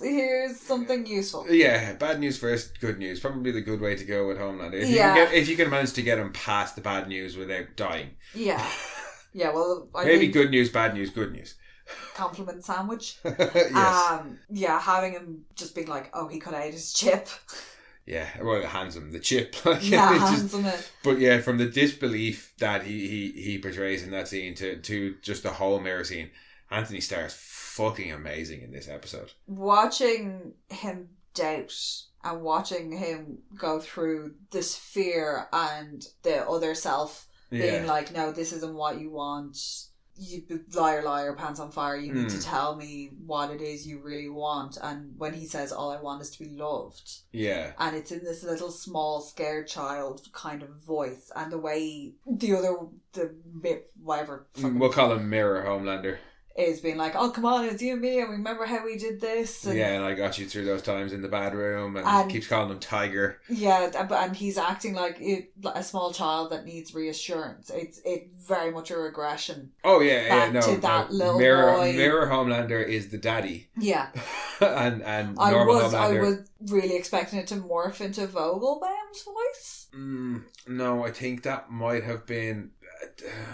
Here's something useful. Yeah, bad news first, good news. Probably the good way to go with Homelander. If you can manage to get him past the bad news without dying. Yeah. Yeah, well, maybe good news, bad news, good news. Compliment sandwich. Yes. Having him just being like, oh, he could have ate his chip. Yeah, well, it hands him the chip. Hands him it. But yeah, from the disbelief that he portrays in that scene to just the whole mirror scene, Anthony Starr's fucking amazing in this episode. Watching him doubt and watching him go through this fear and the other self being like, no, this isn't what you want. You liar, pants on fire. You need to tell me what it is you really want. And when he says, all I want is to be loved. Yeah. And it's in this little small scared child kind of voice. And the way we'll call him Mirror Homelander, is being like, oh, come on, it's you and me, and we remember how we did this. And and I got you through those times in the bad room, and keeps calling him Tiger. Yeah, and he's acting like a small child that needs reassurance. It's very much a regression. Oh, to that little boy. Mirror Homelander is the daddy. Yeah. and normal Homelander. I was really expecting it to morph into Vogelbaum's voice. No, I think that might have been...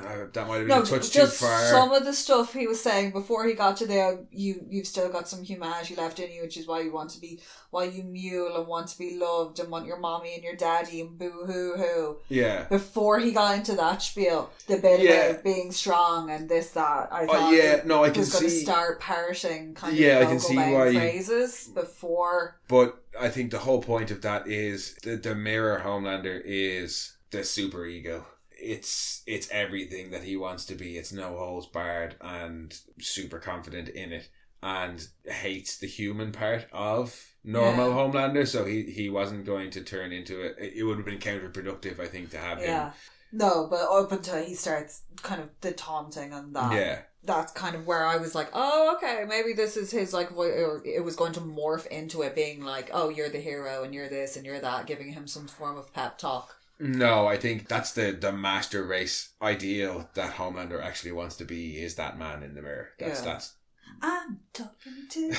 a touch too far. Some of the stuff he was saying before he got to there, you've still got some humanity left in you, which is why you mule and want to be loved and want your mommy and your daddy and boo hoo hoo. Yeah. Before he got into that spiel, the bit about being strong and this that, I thought I can see going to start parroting kind of I can see why phrases before. But I think the whole point of that is the mirror Homelander is the super ego. It's everything that he wants to be. It's no holds barred and super confident in it, and hates the human part of normal Homelander. So he wasn't going to turn into it. It would have been counterproductive, I think, to have him. No, but up until he starts kind of the taunting and that. Yeah. That's kind of where I was like, oh, okay, maybe this is his like voice, or it was going to morph into it being like, oh, you're the hero and you're this and you're that, giving him some form of pep talk. No, I think that's the master race ideal that Homelander actually wants to be, is that man in the mirror. That's I'm talking to the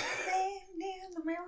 man in the mirror.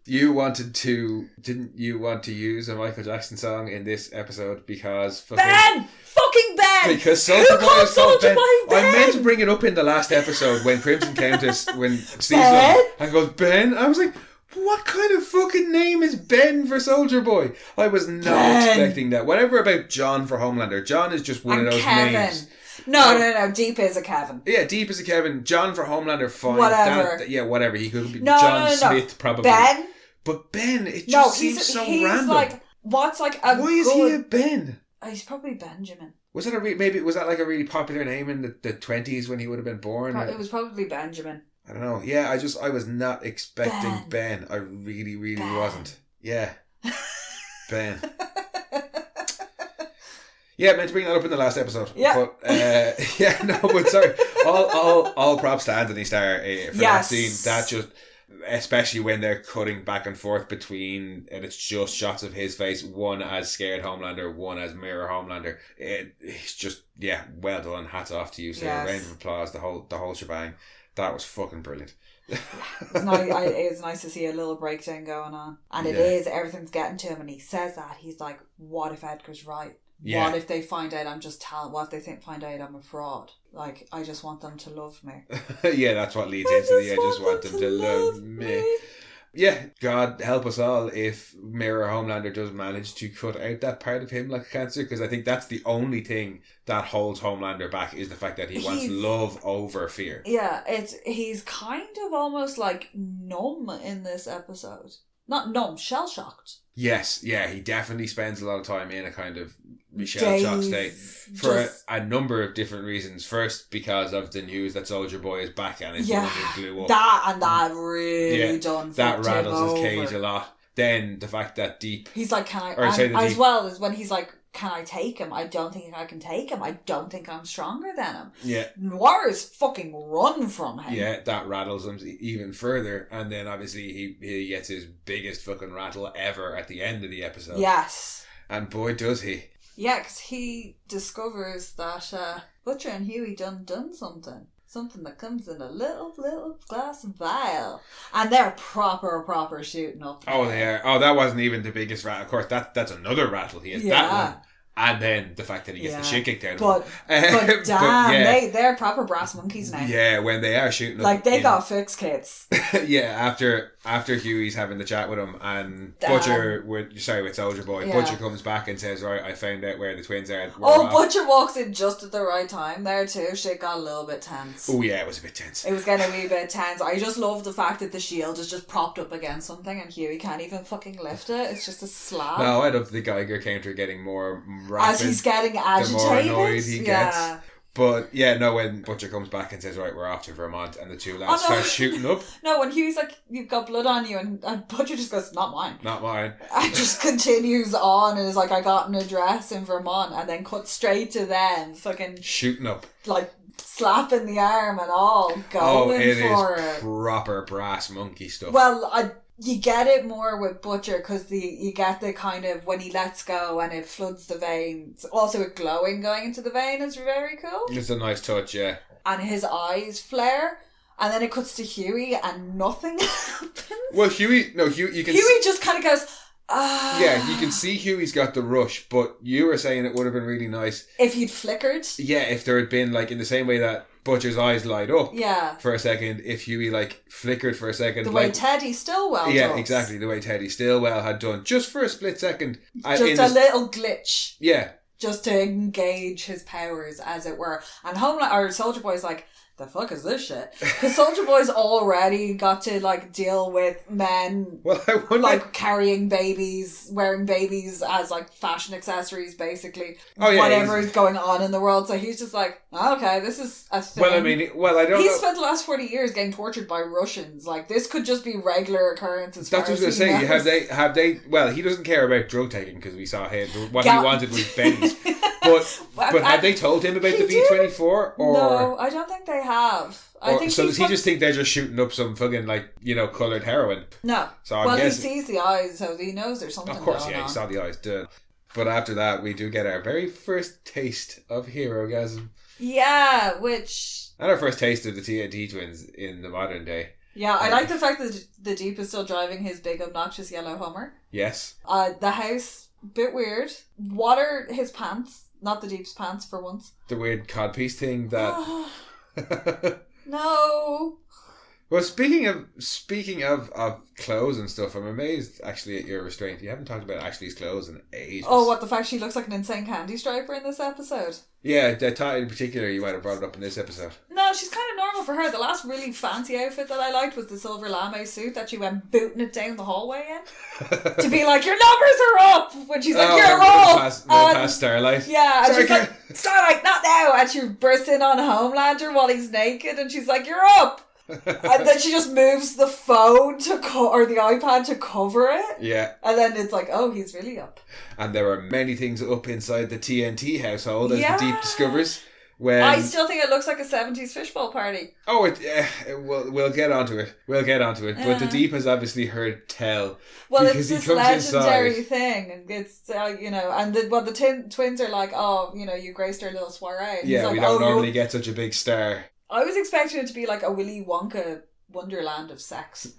You wanted to, didn't you want to use a Michael Jackson song in this episode because Ben! Fucking Ben! Because Soldier Boy is called Ben. I meant to bring it up in the last episode when Crimson Countess, when sees him and goes, Ben? I was like, what kind of fucking name is Ben for Soldier Boy? I was not expecting that. Whatever about John for Homelander. John is just one of those Kevin. Names. No. Deep is a Kevin. Yeah, Deep is a Kevin. John for Homelander, fine. Whatever. Whatever. He could be John Smith, probably. Ben? But Ben, it just seems so random. Like, what's like a Why is he a Ben? He's probably Benjamin. Was that like a really popular name in the 20s when he would have been born? It was probably Benjamin. I don't know. Yeah, I was not expecting Ben. I really, really wasn't. Yeah. Ben. Yeah, meant to bring that up in the last episode. Yeah. But, yeah, no, but sorry. All props to Anthony Starr for that scene. That just, especially when they're cutting back and forth between, and it's just shots of his face, one as scared Homelander, one as mirror Homelander. It's just, yeah, well done. Hats off to you, sir. Yes. Round of applause, the whole shebang. That was fucking brilliant. It's nice to see a little breakdown going on. And it is, everything's getting to him, and he says that. He's like, what if Edgar's right? Yeah. What if they find out I'm just what if they find out I'm a fraud? Like, I just want them to love me. Yeah, that's what leads into the I just want them to love me. Yeah, God help us all if Mirror Homelander does manage to cut out that part of him like cancer, because I think that's the only thing that holds Homelander back is the fact that he wants love over fear. Yeah, he's kind of almost like numb in this episode. Not numb, shell-shocked. Yes, yeah, he definitely spends a lot of time in a kind of shell-shocked state for a number of different reasons. First, because of the news that Soldier Boy is back and his one who blew up. That really that rattles his cage a lot. Then the fact that Deep... He's like, as well as when he's like, can I take him? I don't think I can take him. I don't think I'm stronger than him. Yeah. Noir's fucking run from him. Yeah, that rattles him even further. And then obviously he gets his biggest fucking rattle ever at the end of the episode. Yes. And boy, does he. Yeah, because he discovers that Butcher and Huey done something. Something that comes in a little glass vial. And they're proper shooting up. Oh, they are. Oh, that wasn't even the biggest rattle. Of course, that's another rattle. He has that one. And then the fact that he gets the shit kicked out of him. But damn, they're proper brass monkeys now. Yeah, when they are shooting up. Like, they got fixed kids. Yeah, after Huey's having the chat with him and Butcher, with Soldier Boy, Butcher comes back and says, right, I found out where the twins are. Butcher walks in just at the right time there too. Shit got a little bit tense. Oh yeah, it was a bit tense. It was getting a wee bit tense. I just love the fact that the shield is just propped up against something and Huey can't even fucking lift it. It's just a slab. No, I love the Geiger counter getting more rapid. As he's getting agitated. The more annoyed he gets. But yeah, no, when Butcher comes back and says, right, we're off to Vermont, and the two lads start shooting up. No, when Hugh's like, you've got blood on you, and Butcher just goes, not mine. Not mine. And just continues on and is like, I got an address in Vermont, and then cuts straight to them, fucking shooting up. Like, slapping the arm and all, going for it. Proper brass monkey stuff. Well, you get it more with Butcher because you get the kind of when he lets go and it floods the veins. Also, it glowing going into the vein is very cool. It's a nice touch, yeah. And his eyes flare, and then it cuts to Huey, and nothing happens. Well, Huey, you can. Huey just kind of goes. Ah. Yeah, you can see Huey's got the rush, but you were saying it would have been really nice if he'd flickered. Yeah, if there had been like in the same way that Butcher's eyes light up. Yeah. For a second, if Huey like flickered for a second, the way Teddy Stillwell does. Yeah, exactly. The way Teddy Stillwell had done, just for a split second. Just a little glitch. Yeah. Just to engage his powers, as it were. And Soldier Boy's like, the fuck is this shit? Because Soldier Boy's already got to like deal with men like carrying babies, wearing babies as like fashion accessories, basically. Whatever is going on in the world. So he's just like, okay, this is a thing. Well, I mean, I don't know. He's spent the last 40 years getting tortured by Russians. Like, this could just be regular occurrence. That's what I was going to say. Have they? Well, he doesn't care about drug taking because we saw him. What he wanted was bennies. But have they told him about the V-24? Or no, I don't think they have. I think so does he just think they're just shooting up some fucking coloured heroin? No. So he sees the eyes, so he knows there's something. Of course, going on. He saw the eyes. Duh. But after that, we do get our very first taste of Herogasm. Yeah, which... And our first taste of the TNT twins in the modern day. Yeah, I like the fact that the Deep is still driving his big obnoxious yellow Hummer. Yes. The house, bit weird. What are his pants? Not the Deep's pants for once. The weird codpiece thing that... No. Well, speaking of clothes and stuff, I'm amazed actually at your restraint. You haven't talked about Ashley's clothes in ages. Oh, what, the fact she looks like an insane candy striper in this episode? Yeah, I thought in particular you might have brought it up in this episode. No, she's kind of normal for her. The last really fancy outfit that I liked was the silver lame suit that she went booting it down the hallway in. To be like, your numbers are up! When she's like, you're up! Past Starlight. Yeah, and she's like, Starlight, not now! And she bursts in on Homelander while he's naked and she's like, you're up! And then she just moves the phone or the iPad to cover it. Yeah. And then it's like, oh, he's really up. And there are many things up inside the TNT household, as the Deep discovers. When I still think it looks like a 70s fishbowl party. Oh, we'll get onto it. We'll get onto it. But the Deep has obviously heard tell. Well, it's this legendary thing. And it's, and the twins are like, oh, you graced our little soiree. And yeah, like, we don't normally get such a big star. I was expecting it to be like a Willy Wonka wonderland of sex.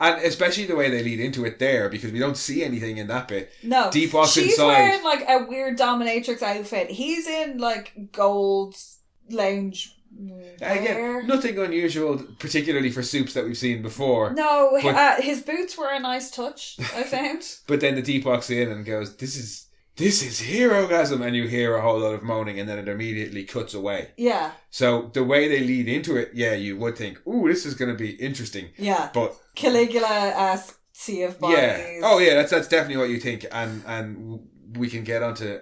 And especially the way they lead into it there, because we don't see anything in that bit. No. Deep walks She's inside. wearing like a weird dominatrix outfit. He's in like gold lounge wear. Nothing unusual, particularly for soups that we've seen before. No, his boots were a nice touch, I found. But then the Deep walks in and goes, this is Herogasm, and you hear a whole lot of moaning, and then it immediately cuts away. Yeah. So the way they lead into it, you would think, ooh, this is going to be interesting. Yeah. But Caligula-esque sea of bodies. Yeah. Oh yeah, that's definitely what you think, and we can get onto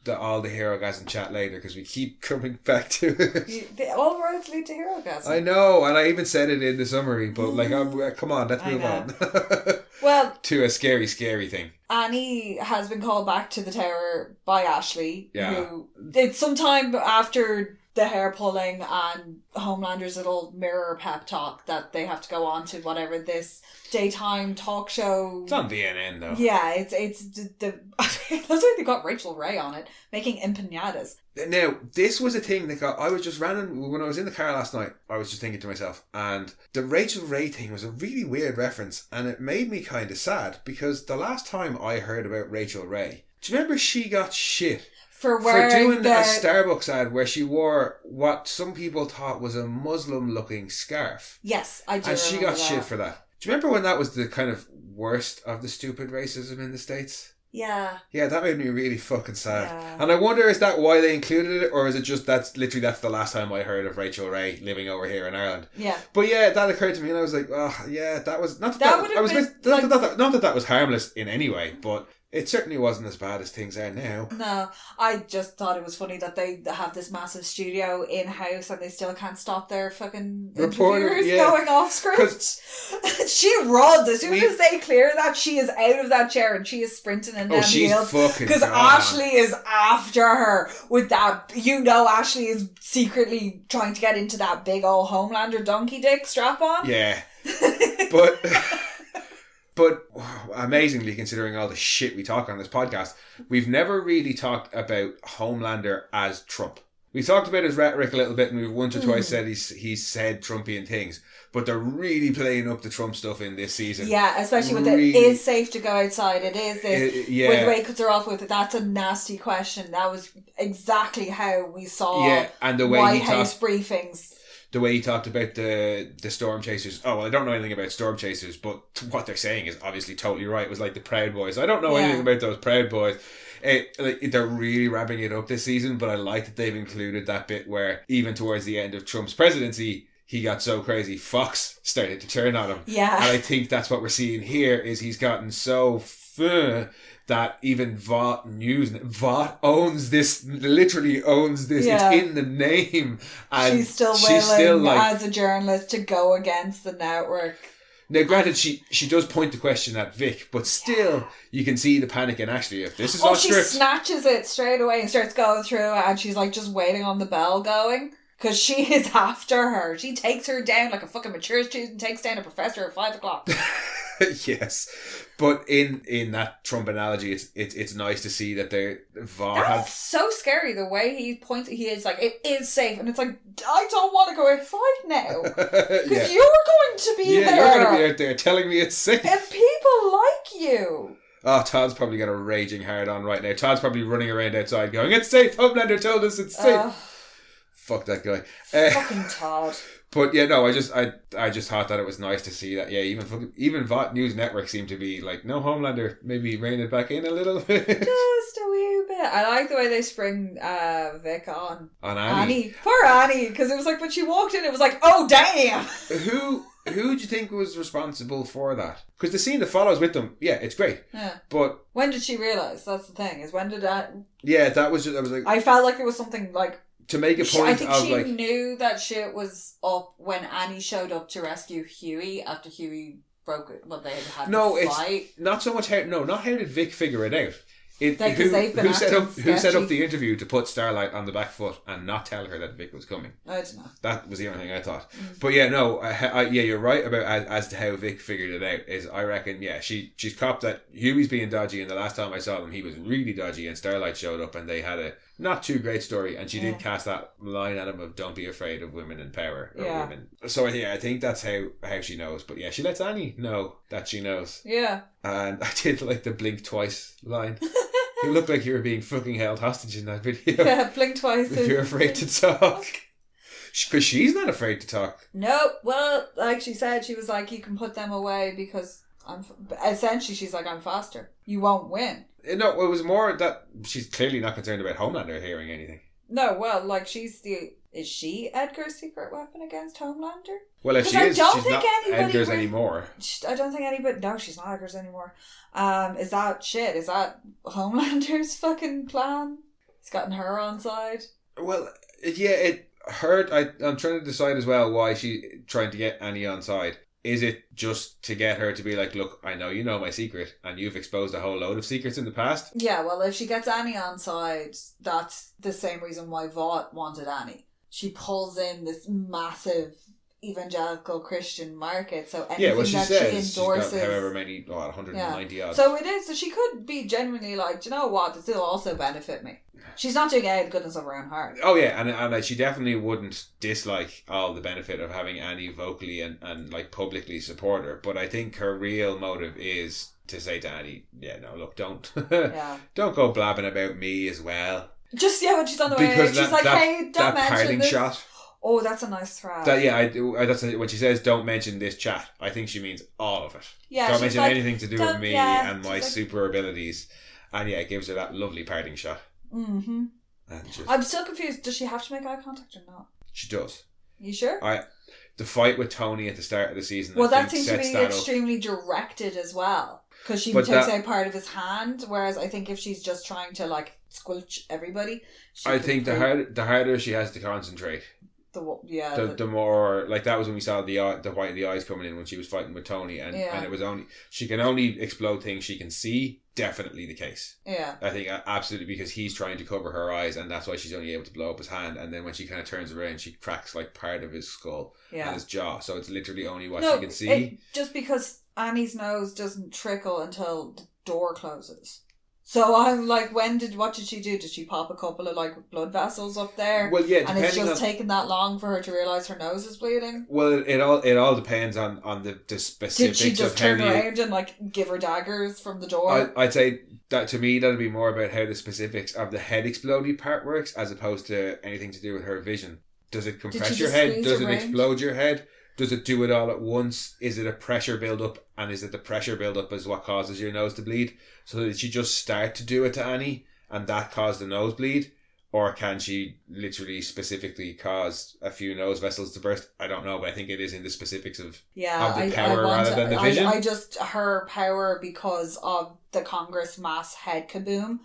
all the Herogasm chat later because we keep coming back to it. All roads lead to Herogasm. I know, and I even said it in the summary, but come on, let's move on. Well, to a scary, scary thing. Annie has been called back to the tower by Ashley. Yeah. It's sometime after the hair pulling and Homelander's little mirror pep talk that they have to go on to whatever this daytime talk show. It's on VNN though. Yeah, it's the that's why they got Rachel Ray on it, making empanadas. Now, this was a thing that I was just random when I was in the car last night. I was just thinking to myself, and the Rachel Ray thing was a really weird reference, and it made me kind of sad because the last time I heard about Rachel Ray, do you remember she got shit? For doing a Starbucks ad where she wore what some people thought was a Muslim-looking scarf. Yes, I do. And she got shit for that. Do you remember when that was the kind of worst of the stupid racism in the States? Yeah. Yeah, that made me really fucking sad. Yeah. And I wonder, is that why they included it, or is it just that's the last time I heard of Rachel Ray living over here in Ireland? Yeah. But yeah, that occurred to me, and I was like, oh yeah, that was not that was harmless in any way, but it certainly wasn't as bad as things are now. No, I just thought it was funny that they have this massive studio in-house and they still can't stop their fucking interviewers going off script. She runs. As soon as they clear that, she is out of that chair and she is sprinting in down the hills. Because Ashley is after her with that. Ashley is secretly trying to get into that big old Homelander donkey dick strap on. Yeah. But amazingly, considering all the shit we talk on this podcast, we've never really talked about Homelander as Trump. We've talked about his rhetoric a little bit, and we've once or twice said he's said Trumpian things, but they're really playing up the Trump stuff in this season. Yeah, especially with it is safe to go outside. It is this. With the way it cuts her off with it, that's a nasty question. That was exactly how we saw and the way White House briefings. The way he talked about the Storm Chasers. Oh, well, I don't know anything about Storm Chasers, but what they're saying is obviously totally right. It was like the Proud Boys. I don't know anything about those Proud Boys. They're really wrapping it up this season, but I like that they've included that bit where even towards the end of Trump's presidency, he got so crazy, Fox started to turn on him. Yeah. And I think that's what we're seeing here is he's gotten so that even Vought owns this, literally owns this. Yeah. It's in the name. And she's still willing as a journalist to go against the network. Now, granted, she does point the question at Vic, but still, you can see the panic in Ashley. If this is all script, she snatches it straight away and starts going through it, and she's like just waiting on the bell going. Because she is after her. She takes her down like a fucking mature student takes down a professor at 5 o'clock. Yes. But in that Trump analogy, it's nice to see that it's so scary the way he points. He is like, it is safe. And it's like, I don't want to go outside now. Because you're going to be there. You're going to be out there telling me it's safe. If people like you. Oh, Todd's probably got a raging hard on right now. Todd's probably running around outside going, it's safe. Homelander told us it's safe. Fuck that guy. Fucking Todd. But yeah, no, I just thought that it was nice to see that. Yeah, even Vought News Network seemed to be like, no, Homelander, maybe rein it back in a little bit. Just a wee bit. I like the way they spring Vic on Annie. Poor Annie, because it was like when she walked in, it was like, oh damn. Who do you think was responsible for that? Because the scene that follows with them, yeah, it's great. Yeah. But when did she realise? That's the thing. Is when did that? Yeah, that was like. I felt like it was something like to make a I point think of she like... knew that shit was up when Annie showed up to rescue Huey after Huey broke it. Well, they had the fight. It's not so much how... No, not how did Vic figure it out. Who set up the interview to put Starlight on the back foot and not tell her that Vic was coming? I don't know. That was the only thing I thought. But yeah, no, you're right about as to how Vic figured it out. Is I reckon, yeah, she's copped that Huey's being dodgy, and the last time I saw them, he was really dodgy, and Starlight showed up, and they had a not too great story, and she did cast that line at him of "Don't be afraid of women in power" or women. So I think that's how she knows. But yeah, she lets Annie know that she knows. Yeah. And I did like the blink twice line. You look like you were being fucking held hostage in that video. Yeah, blink twice. If you're afraid to talk. Because she's not afraid to talk. No, well, like she said, she was like, you can put them away because essentially she's like, I'm faster. You won't win. No, it was more that she's clearly not concerned about Homelander hearing anything. No, well, like is she Edgar's secret weapon against Homelander? Well, if she is, she's not Edgar's anymore. I don't think anybody... No, she's not Edgar's anymore. Is that Homelander's fucking plan? He's gotten her on side? Well, yeah, it hurt. I'm trying to decide as well why she's trying to get Annie on side. Is it just to get her to be like, look, I know you know my secret and you've exposed a whole load of secrets in the past? Yeah, well, if she gets Annie on side, that's the same reason why Vought wanted Annie. She pulls in this massive evangelical Christian market, so anything she endorses, she's got however many, 190 odd. So it is. So she could be genuinely like, do you know what? This will also benefit me. She's not doing it out of the goodness of her own heart. Oh yeah, and she definitely wouldn't dislike all the benefit of having Annie vocally and like publicly support her. But I think her real motive is to say to Annie, yeah, no, look, don't go blabbing about me as well. Just when she's on the way out, she's like, hey, don't mention this. Shot. Oh, that's a nice thread. That's when she says, don't mention this chat. I think she means all of it. Yeah, don't mention anything to do with me and my super abilities. And yeah, it gives her that lovely parting shot. Mm-hmm. I'm still confused. Does she have to make eye contact or not? She does. You sure? The fight with Tony at the start of the season. Well, that seems to be extremely directed as well. Because she takes out part of his hand, whereas I think if she's just trying to like squelch everybody, I think the harder she has to concentrate. The more, like, that was when we saw the white of the eyes coming in when she was fighting with Tony, and it was only she can only explode things she can see. Definitely the case. Yeah, I think absolutely, because he's trying to cover her eyes, and that's why she's only able to blow up his hand. And then when she kind of turns around, she cracks like part of his skull and his jaw. So it's literally only what she can see. Just because Annie's nose doesn't trickle until the door closes. So I'm like, what did she do? Did she pop a couple of like blood vessels up there? Well, yeah, and it's just taken that long for her to realise her nose is bleeding. Well, it all depends on the specifics. Did she just turn around and like give her daggers from the door? I'd say that to me that'd be more about how the specifics of the head exploding part works, as opposed to anything to do with her vision. Does it compress your head? Does it explode your head? Does it do it all at once? Is it a pressure build up? And is it the pressure build up is what causes your nose to bleed? So did she just start to do it to Annie and that caused the nosebleed? Or can she literally specifically cause a few nose vessels to burst? I don't know, but I think it is in the specifics of the power rather than the vision. Her power because of the Congress mass head kaboom,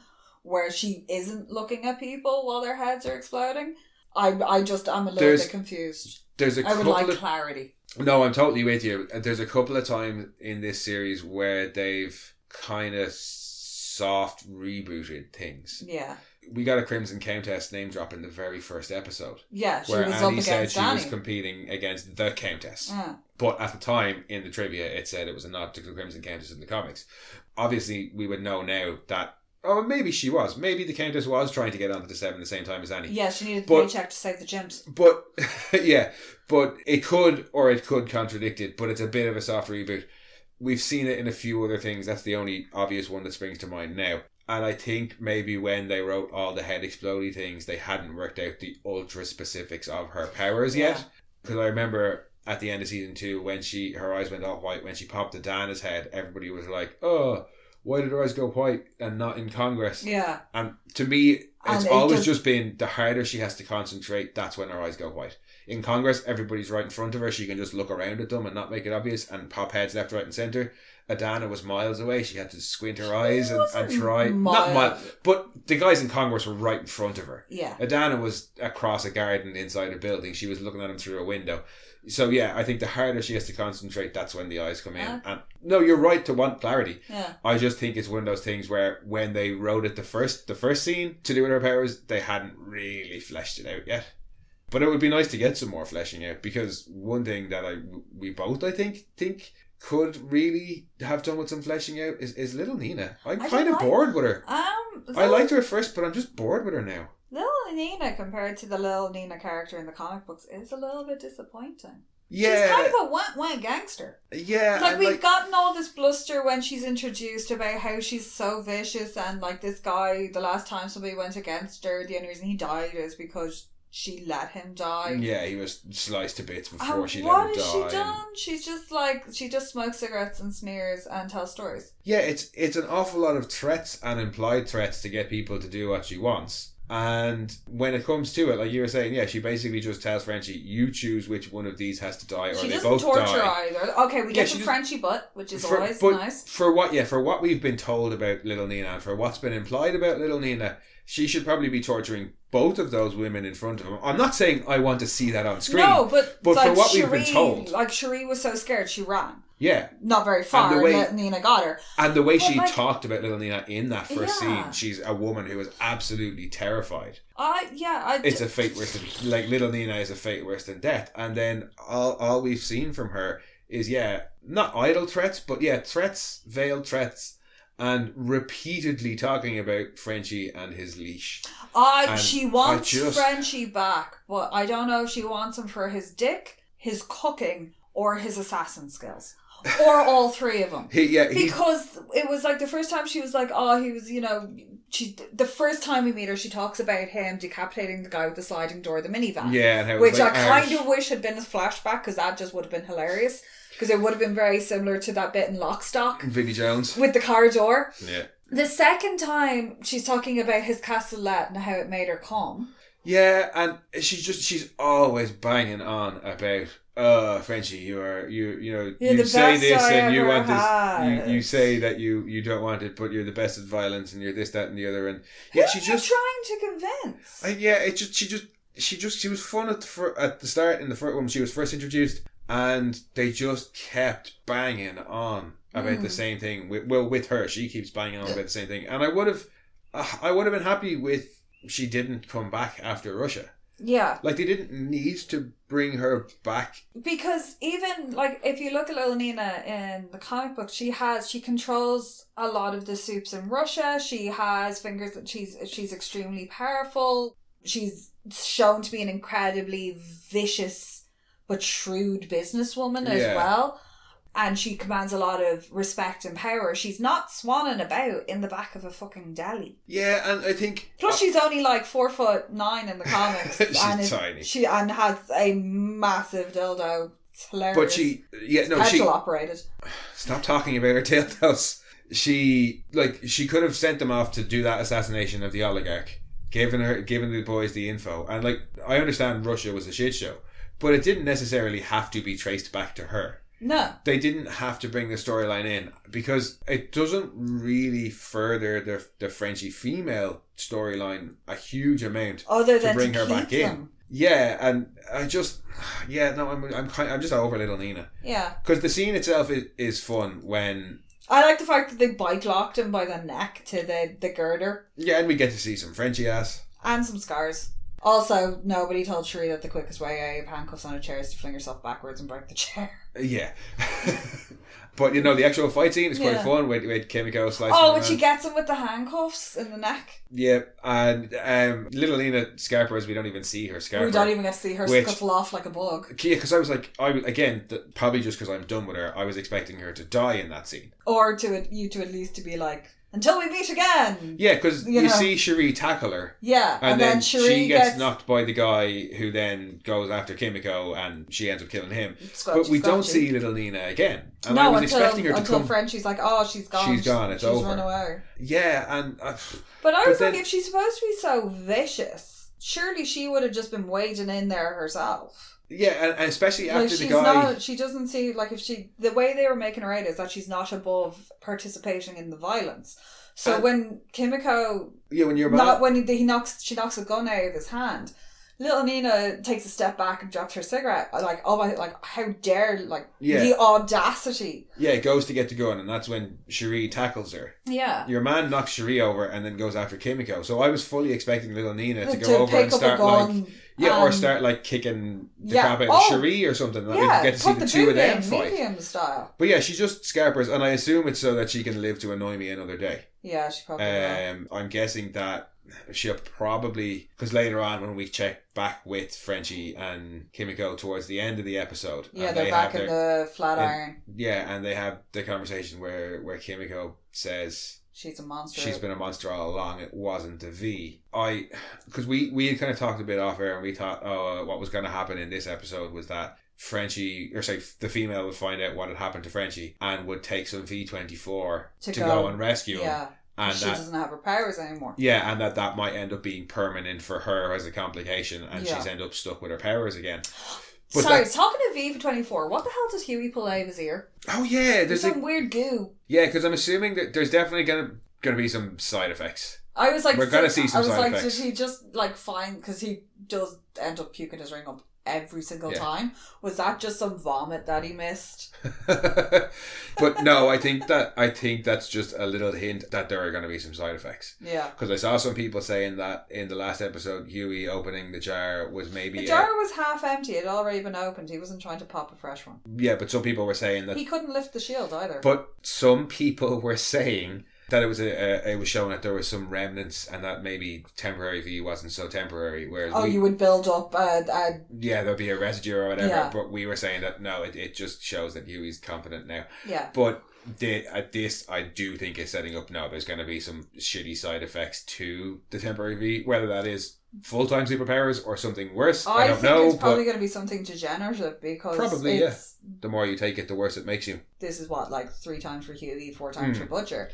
where she isn't looking at people while their heads are exploding. I'm a little bit confused. I would like clarity. No, I'm totally with you. There's a couple of times in this series where they've kind of soft rebooted things. Yeah. We got a Crimson Countess name drop in the very first episode. Yeah, she where was Annie up said against she Danny. was competing against the Countess. But at the time, in the trivia, it said it was a nod to the Crimson Countess in the comics. Obviously, we would know now that maybe she was. Maybe the Countess was trying to get onto the Seven at the same time as Annie. Yeah, she needed the paycheck to save the gyms. But, yeah, but it could contradict it, but it's a bit of a soft reboot. We've seen it in a few other things. That's the only obvious one that springs to mind now. And I think maybe when they wrote all the head explodey things, they hadn't worked out the ultra specifics of her powers yet. Because I remember at the end of season 2, when her eyes went all white, when she popped the Dana's head, everybody was like, oh, why did her eyes go white and not in Congress? Yeah. And to me, It's always just been the harder she has to concentrate, that's when her eyes go white. In Congress, everybody's right in front of her. She can just look around at them and not make it obvious and pop heads left, right and centre. Adana was miles away. She had to squint her eyes and try. Not miles, but the guys in Congress were right in front of her. Yeah. Adana was across a garden inside a building. She was looking at him through a window. So yeah, I think the harder she has to concentrate, that's when the eyes come in. And no, you're right to want clarity. Yeah. I just think it's one of those things where when they wrote it the first scene to do with her powers, they hadn't really fleshed it out yet. But it would be nice to get some more fleshing out, because one thing that we both I think could really have done with some fleshing out is little Nina. I'm kind of bored with her. I liked her at first, but I'm just bored with her now. Little Nina compared to the little Nina character in the comic books is a little bit disappointing. Yeah. She's kind of a went gangster. Yeah. Like, we've gotten all this bluster when she's introduced about how she's so vicious, and like this guy, the last time somebody went against her, the only reason he died is because she let him die. Yeah, he was sliced to bits before she let him die. What has she done? She's just like, she just smokes cigarettes and sneers and tells stories. Yeah, it's an awful lot of threats and implied threats to get people to do what she wants. And when it comes to it, like you were saying, yeah, she basically just tells Frenchie, you choose which one of these has to die, or they both die. She doesn't torture either. Okay, we get the Frenchie butt, which is always nice. For what we've been told about Little Nina, and for what's been implied about Little Nina, she should probably be torturing both of those women in front of him. I'm not saying I want to see that on screen. No, but like for what we've been told. Like, Cherie was so scared, she ran. Yeah. Not very far, and Little Nina got her. And the way she talked about Little Nina in that first scene, she's a woman who is absolutely terrified. It's a fate worse than... Like, Little Nina is a fate worse than death. And then all we've seen from her is, not idle threats, but threats, veiled threats, and repeatedly talking about Frenchie and his leash. She wants Frenchie back, but I don't know if she wants him for his dick, his cooking, or his assassin skills. Or all three of them. Because it was like the first time she was like, he was, the first time we meet her, she talks about him decapitating the guy with the sliding door, the minivan. Yeah, and how which I kind of wish had been a flashback, because that just would have been hilarious. Because it would have been very similar to that bit in Lock, Stock. Vinnie Jones. With the car door. Yeah. The second time, she's talking about his castellet and how it made her calm. Yeah, and she's always banging on about, Frenchie, you say this and you want this. You say that you don't want it, but you're the best at violence, and you're this, that, and the other. And yeah, she's just trying to convince. She was fun at the start in the first when she was first introduced, and they just kept banging on about the same thing. With her, she keeps banging on about the same thing, and I would have been happy with. She didn't come back after Russia. Yeah. Like, they didn't need to bring her back. Because even, like, if you look at Little Nina in the comic book, she controls a lot of the soups in Russia. She has fingers that she's extremely powerful. She's shown to be an incredibly vicious but shrewd businesswoman as well. And she commands a lot of respect and power. She's not swanning about in the back of a fucking deli. Yeah, and I think... Plus, she's only like 4'9" in the comics. She's tiny. She has a massive dildo. It's hilarious. But she... petrol operated. Stop talking about her dildos. She could have sent them off to do that assassination of the oligarch. Giving the boys the info. And, like, I understand Russia was a shit show. But it didn't necessarily have to be traced back to her. No. They didn't have to bring the storyline in, because it doesn't really further the Frenchie female storyline a huge amount other than to bring to her keep back them. in. Yeah, and I'm just over Little Nina. Yeah. Because the scene itself is fun when... I like the fact that they bike locked him by the neck to the girder. Yeah, and we get to see some Frenchie ass. And some scars. Also, nobody told Cherie that the quickest way out of handcuffs on a chair is to fling herself backwards and break the chair. Yeah. But, the actual fight scene is quite fun with Kimiko slicing when she gets him with the handcuffs in the neck. Yeah, and Little Nina Scarper, we don't even see her Scarper. We don't even get to see her scuttle off like a bug. Yeah, because I was like, probably just because I'm done with her, I was expecting her to die in that scene. Or you to at least to be like, until we meet again. Yeah, because you see Cherie tackle her. Yeah, and then Cherie she gets knocked by the guy who then goes after Kimiko, and she ends up killing him. But we don't see little Nina again. And I was expecting her to come. Until Frenchie's like, oh, she's gone. She's gone. It's over. She's run away. Yeah, and but I was like, if she's supposed to be so vicious, surely she would have just been wading in there herself. Yeah, and especially after the guy... she doesn't see... Like, the way they were making her out is that she's not above participating in the violence. So when Kimiko... Yeah, when you're... she knocks a gun out of his hand, little Nina takes a step back and drops her cigarette. Like, oh my... Like, how dare... Like, the audacity. Yeah, it goes to get the gun, and that's when Cherie tackles her. Yeah. Your man knocks Cherie over and then goes after Kimiko. So I was fully expecting little Nina to go over and start, like... Yeah, or start like kicking the crap out of Cherie or something. That we can get to see the two of them fight. Medium style. But yeah, she just scarpers, and I assume it's so that she can live to annoy me another day. Yeah, she probably will. I'm guessing that she'll probably, because later on when we check back with Frenchie and Kimiko towards the end of the episode. Yeah, they're back in the Flatiron. Yeah, and they have the conversation where Kimiko says... She's a monster. She's been a monster all along. It wasn't a V. Because we had kind of talked a bit off air, and we thought, what was going to happen in this episode was that the female would find out what had happened to Frenchie and would take some V24 to go and rescue him. Yeah. And she doesn't have her powers anymore. Yeah, and that might end up being permanent for her as a complication, and she's end up stuck with her powers again. But sorry, talking of V24, what the hell does Huey pull out of his ear? Oh yeah, there's some weird goo. Yeah, because I'm assuming that there's definitely gonna be some side effects. I was like, we're gonna see some side effects. Did he just like find, because he does end up puking his ring up every single time? Was that just some vomit that he missed? But no, I think that's just a little hint that there are going to be some side effects. Yeah. Because I saw some people saying that in the last episode, Huey opening the jar was maybe... The jar was half empty. It had already been opened. He wasn't trying to pop a fresh one. Yeah, but some people were saying that... He couldn't lift the shield either. But some people were saying that it was showing that there was some remnants, and that maybe temporary V wasn't so temporary. Whereas you would build up yeah, there'd be a residue or whatever. Yeah. But we were saying that no, it just shows that Huey's confident now. Yeah. But this I do think is setting up now. There's going to be some shitty side effects to the temporary V, whether that is full-time superpowers or something worse. I don't know. It's probably going to be something degenerative, because probably the more you take it, the worse it makes you. This is what, like 3 times for Huey, 4 times for Butcher.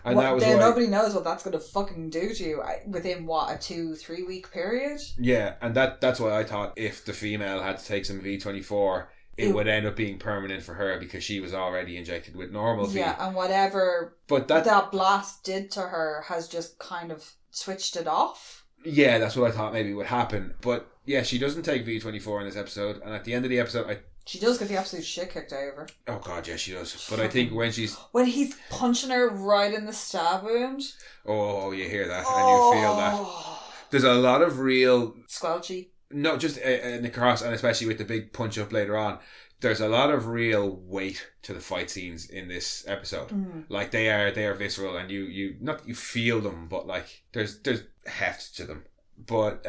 And that was nobody knows what that's going to fucking do to you within a 2-3 week period. Yeah, and that's why I thought if the female had to take some V24, it would end up being permanent for her, because she was already injected with normal V. Yeah, and whatever that blast did to her has just kind of switched it off. Yeah, that's what I thought maybe would happen. But yeah, she doesn't take V24 in this episode, and at the end of the episode, she does get the absolute shit kicked out of her. Oh god, yeah, she does. But I think when he's punching her right in the stab wound. Oh, you hear that, and you feel that. There's a lot of real squelchy. No, just in the cross, and especially with the big punch up later on. There's a lot of real weight to the fight scenes in this episode. Like they are visceral, and you feel them, but like there's heft to them. But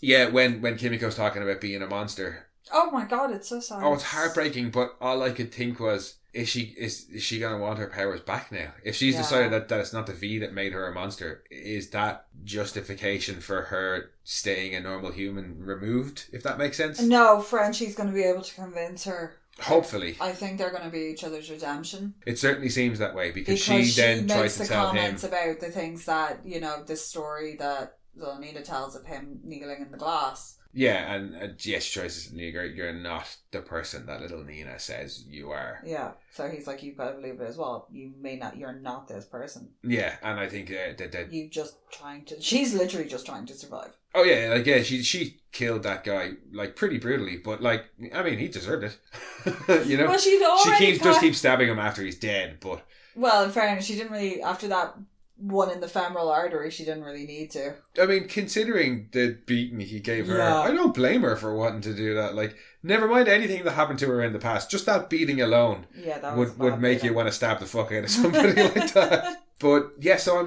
yeah, when Kimiko's talking about being a monster. Oh my god, it's so sad. Oh, it's heartbreaking, but all I could think was, is she gonna want her powers back now? If she's decided that it's not the V that made her a monster, is that justification for her staying a normal human removed, if that makes sense? No, Frenchie's gonna be able to convince her. Hopefully. I think they're going to be each other's redemption. It certainly seems that way, because she then tries to tell him. She makes the comments about the things that, this story that Anita tells of him kneeling in the glass. Yeah, and yes, she tries to say, you're not the person that little Nina says you are. Yeah, so he's like, you've got to believe it as well. You're not this person. Yeah, and I think that she's literally just trying to survive. Oh yeah, like yeah, she killed that guy like pretty brutally, but like I mean he deserved it. Well, she keeps stabbing him after he's dead, but well, in fairness, she didn't really, after that one in the femoral artery, she didn't really need to. I mean, considering the beating he gave her, I don't blame her for wanting to do that. Like, never mind anything that happened to her in the past, just that beating alone would make you want to stab the fuck out of somebody like that. But yeah, so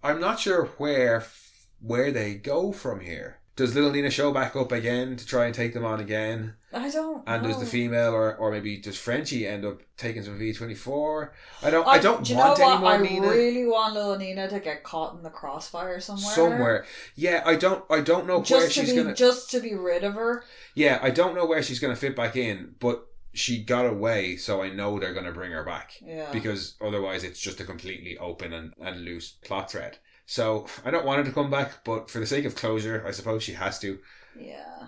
I'm not sure where they go from here, Does Little Nina show back up again to try and take them on again? I don't And know. does the female or maybe does Frenchie end up taking some V24? I don't do you want know any more Nina. I really want little Nina to get caught in the crossfire somewhere. Yeah, I don't know where she's gonna just to be rid of her. Yeah, I don't know where she's gonna fit back in, but she got away, so I know they're gonna bring her back. Yeah. Because otherwise it's just a completely open and loose plot thread. So I don't want her to come back, but for the sake of closure, I suppose she has to. Yeah.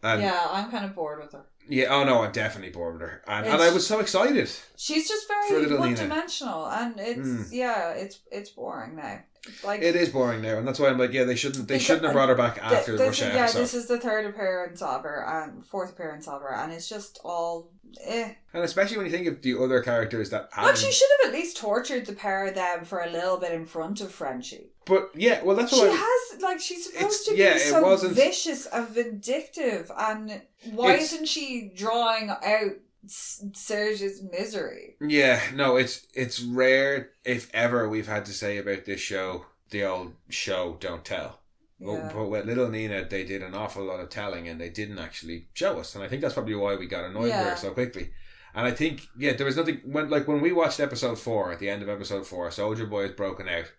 And I'm kind of bored with her. Yeah, oh no, I'm definitely bored with her. And I was so excited. She's just very one-dimensional, and it's boring now. Like, it is boring now, and that's why I'm like, they shouldn't have brought her back after the Russia episode. This is the third appearance of her and fourth appearance of her, and it's just all And especially when you think of the other characters that Well, she should have at least tortured the pair of them for a little bit in front of Frenchie. But yeah, well, that's what she's supposed to be so vicious and vindictive, and why isn't she drawing out Serge's misery? Yeah, no, it's rare, if ever, we've had to say about this show, the old show don't tell. Yeah. But with Little Nina, they did an awful lot of telling, and they didn't actually show us, and I think that's probably why we got annoyed with her so quickly. And I think, there was nothing when we watched episode 4, at the end of episode 4, Soldier Boy is broken out,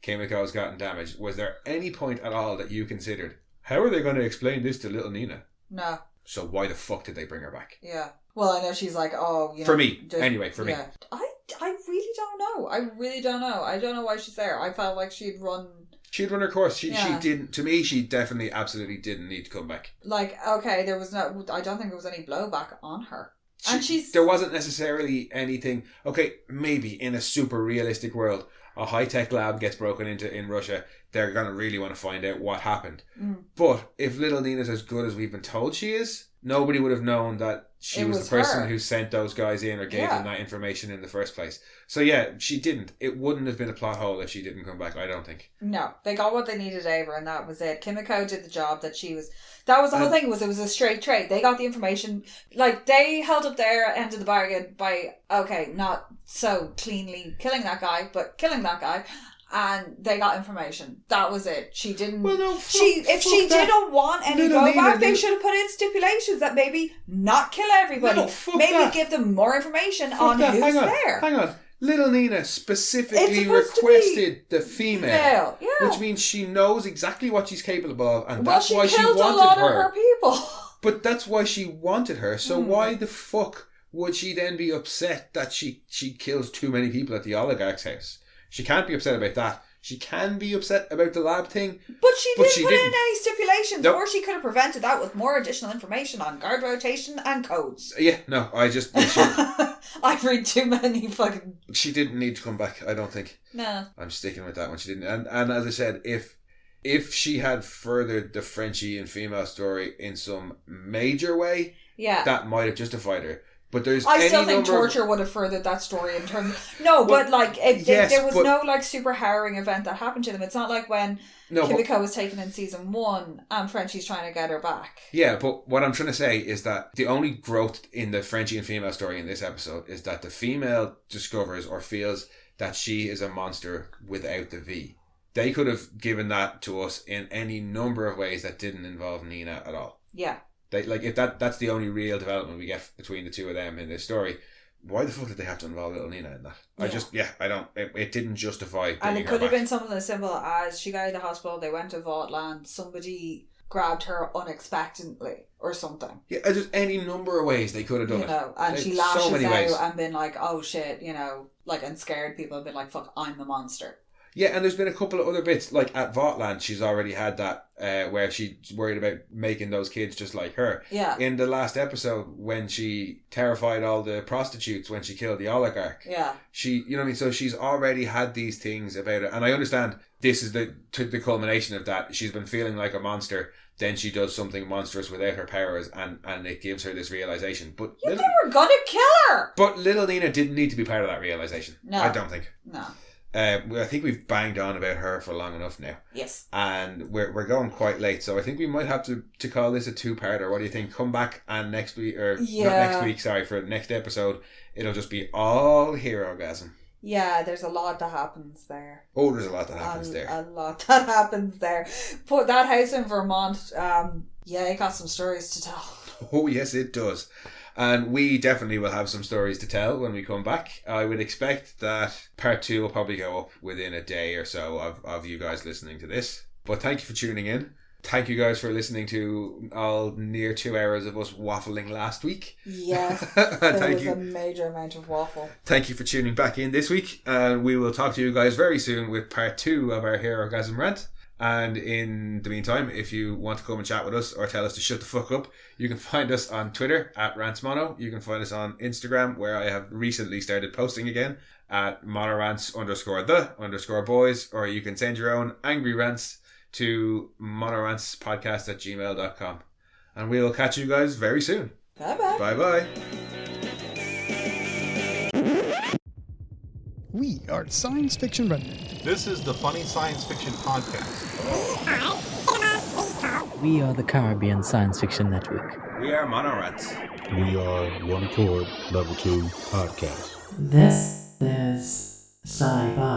Kimiko's gotten damaged. Was there any point at all that you considered, how are they going to explain this to Little Nina? No. So why the fuck did they bring her back? Yeah. Well, I know she's like, for me. Anyway, for me. I really don't know. I don't know why she's there. I felt like she'd run her course. She didn't. To me, she definitely, absolutely didn't need to come back. Like, okay, there was no. I don't think there was any blowback on her. There wasn't necessarily anything. Okay, maybe in a super realistic world, a high-tech lab gets broken into in Russia, they're going to really want to find out what happened. But if Little Nina's as good as we've been told she is, nobody would have known that she was the person who sent those guys in or gave them that information in the first place. So yeah, she didn't. It wouldn't have been a plot hole if she didn't come back, I don't think. No, they got what they needed out of her, and that was it. Kimiko did the job that she was... That was the whole thing, it was a straight trade. They got the information, like, they held up their end of the bargain by, not so cleanly killing that guy, but killing that guy, and they got information. That was it. She didn't... Well, no, if she didn't want any blowback, they should have put in stipulations that maybe not kill everybody. Maybe give them more information on who's there. Hang on. Little Nina specifically requested the female, which means she knows exactly what she's capable of, and that's why she wanted a lot of her people. But that's why she wanted her. So why the fuck would she then be upset that she kills too many people at the oligarch's house? She can't be upset about that. She can be upset about the lab thing. But she didn't put in any stipulations, or she could have prevented that with more additional information on guard rotation and codes. Yeah, no, I just... I've read too many fucking... She didn't need to come back, I don't think. No. I'm sticking with that one. She didn't. And as I said, if she had furthered the Frenchie and female story in some major way, that might have justified her. But I still think torture would have furthered that story in terms... No, but like, there was no like super harrowing event that happened to them. It's not like when Kimiko was taken in season 1 and Frenchie's trying to get her back. Yeah, but what I'm trying to say is that the only growth in the Frenchie and female story in this episode is that the female discovers or feels that she is a monster without the V. They could have given that to us in any number of ways that didn't involve Nina at all. Yeah. If that's the only real development we get between the two of them in this story, why the fuck did they have to involve Little Nina in that? I don't. It didn't justify. And it could have been something as simple as she got out of the hospital, they went to Vaughtland, somebody grabbed her unexpectedly or something. Yeah, just any number of ways they could have done it. And she lashes out and been like, oh shit, and scared people and been like, fuck, I'm the monster. Yeah, and there's been a couple of other bits, like at Vaughtland, she's already had that where she's worried about making those kids just like her. Yeah. In the last episode, when she terrified all the prostitutes when she killed the oligarch. Yeah. She, so she's already had these things about it. And I understand this is the culmination of that. She's been feeling like a monster. Then she does something monstrous without her powers, and it gives her this realization. But they were gonna kill her! But Little Nina didn't need to be part of that realization. No. I don't think. No. I think we've banged on about her for long enough now. Yes. And we're going quite late, so I think we might have to call this a 2-parter. What do you think? Come back and next week, not next week, sorry, for next episode, it'll just be all Herogasm. Yeah, there's a lot that happens there. Oh, there's a lot that happens there. A lot that happens there. Put that house in Vermont, yeah, it got some stories to tell. Oh, yes, it does. And we definitely will have some stories to tell when we come back. I would expect that part 2 will probably go up within a day or so of you guys listening to this. But thank you for tuning in. Thank you guys for listening to all near 2 hours of us waffling last week. Yes, there was a major amount of waffle. Thank you for tuning back in this week. And we will talk to you guys very soon with part 2 of our Herogasm rant. And in the meantime, if you want to come and chat with us or tell us to shut the fuck up, you can find us on Twitter at rantsmono. You can find us on Instagram, where I have recently started posting again, at monorants_the_boys, or you can send your own angry rants to monorantspodcast@gmail.com. And we'll catch you guys very soon. Bye-bye. Bye-bye. We are Science Fiction Remnant. This is the Funny Science Fiction Podcast. We are the Caribbean Science Fiction Network. We are Monorants. We are One Accord Level 2 Podcast. This is Sci-Fi.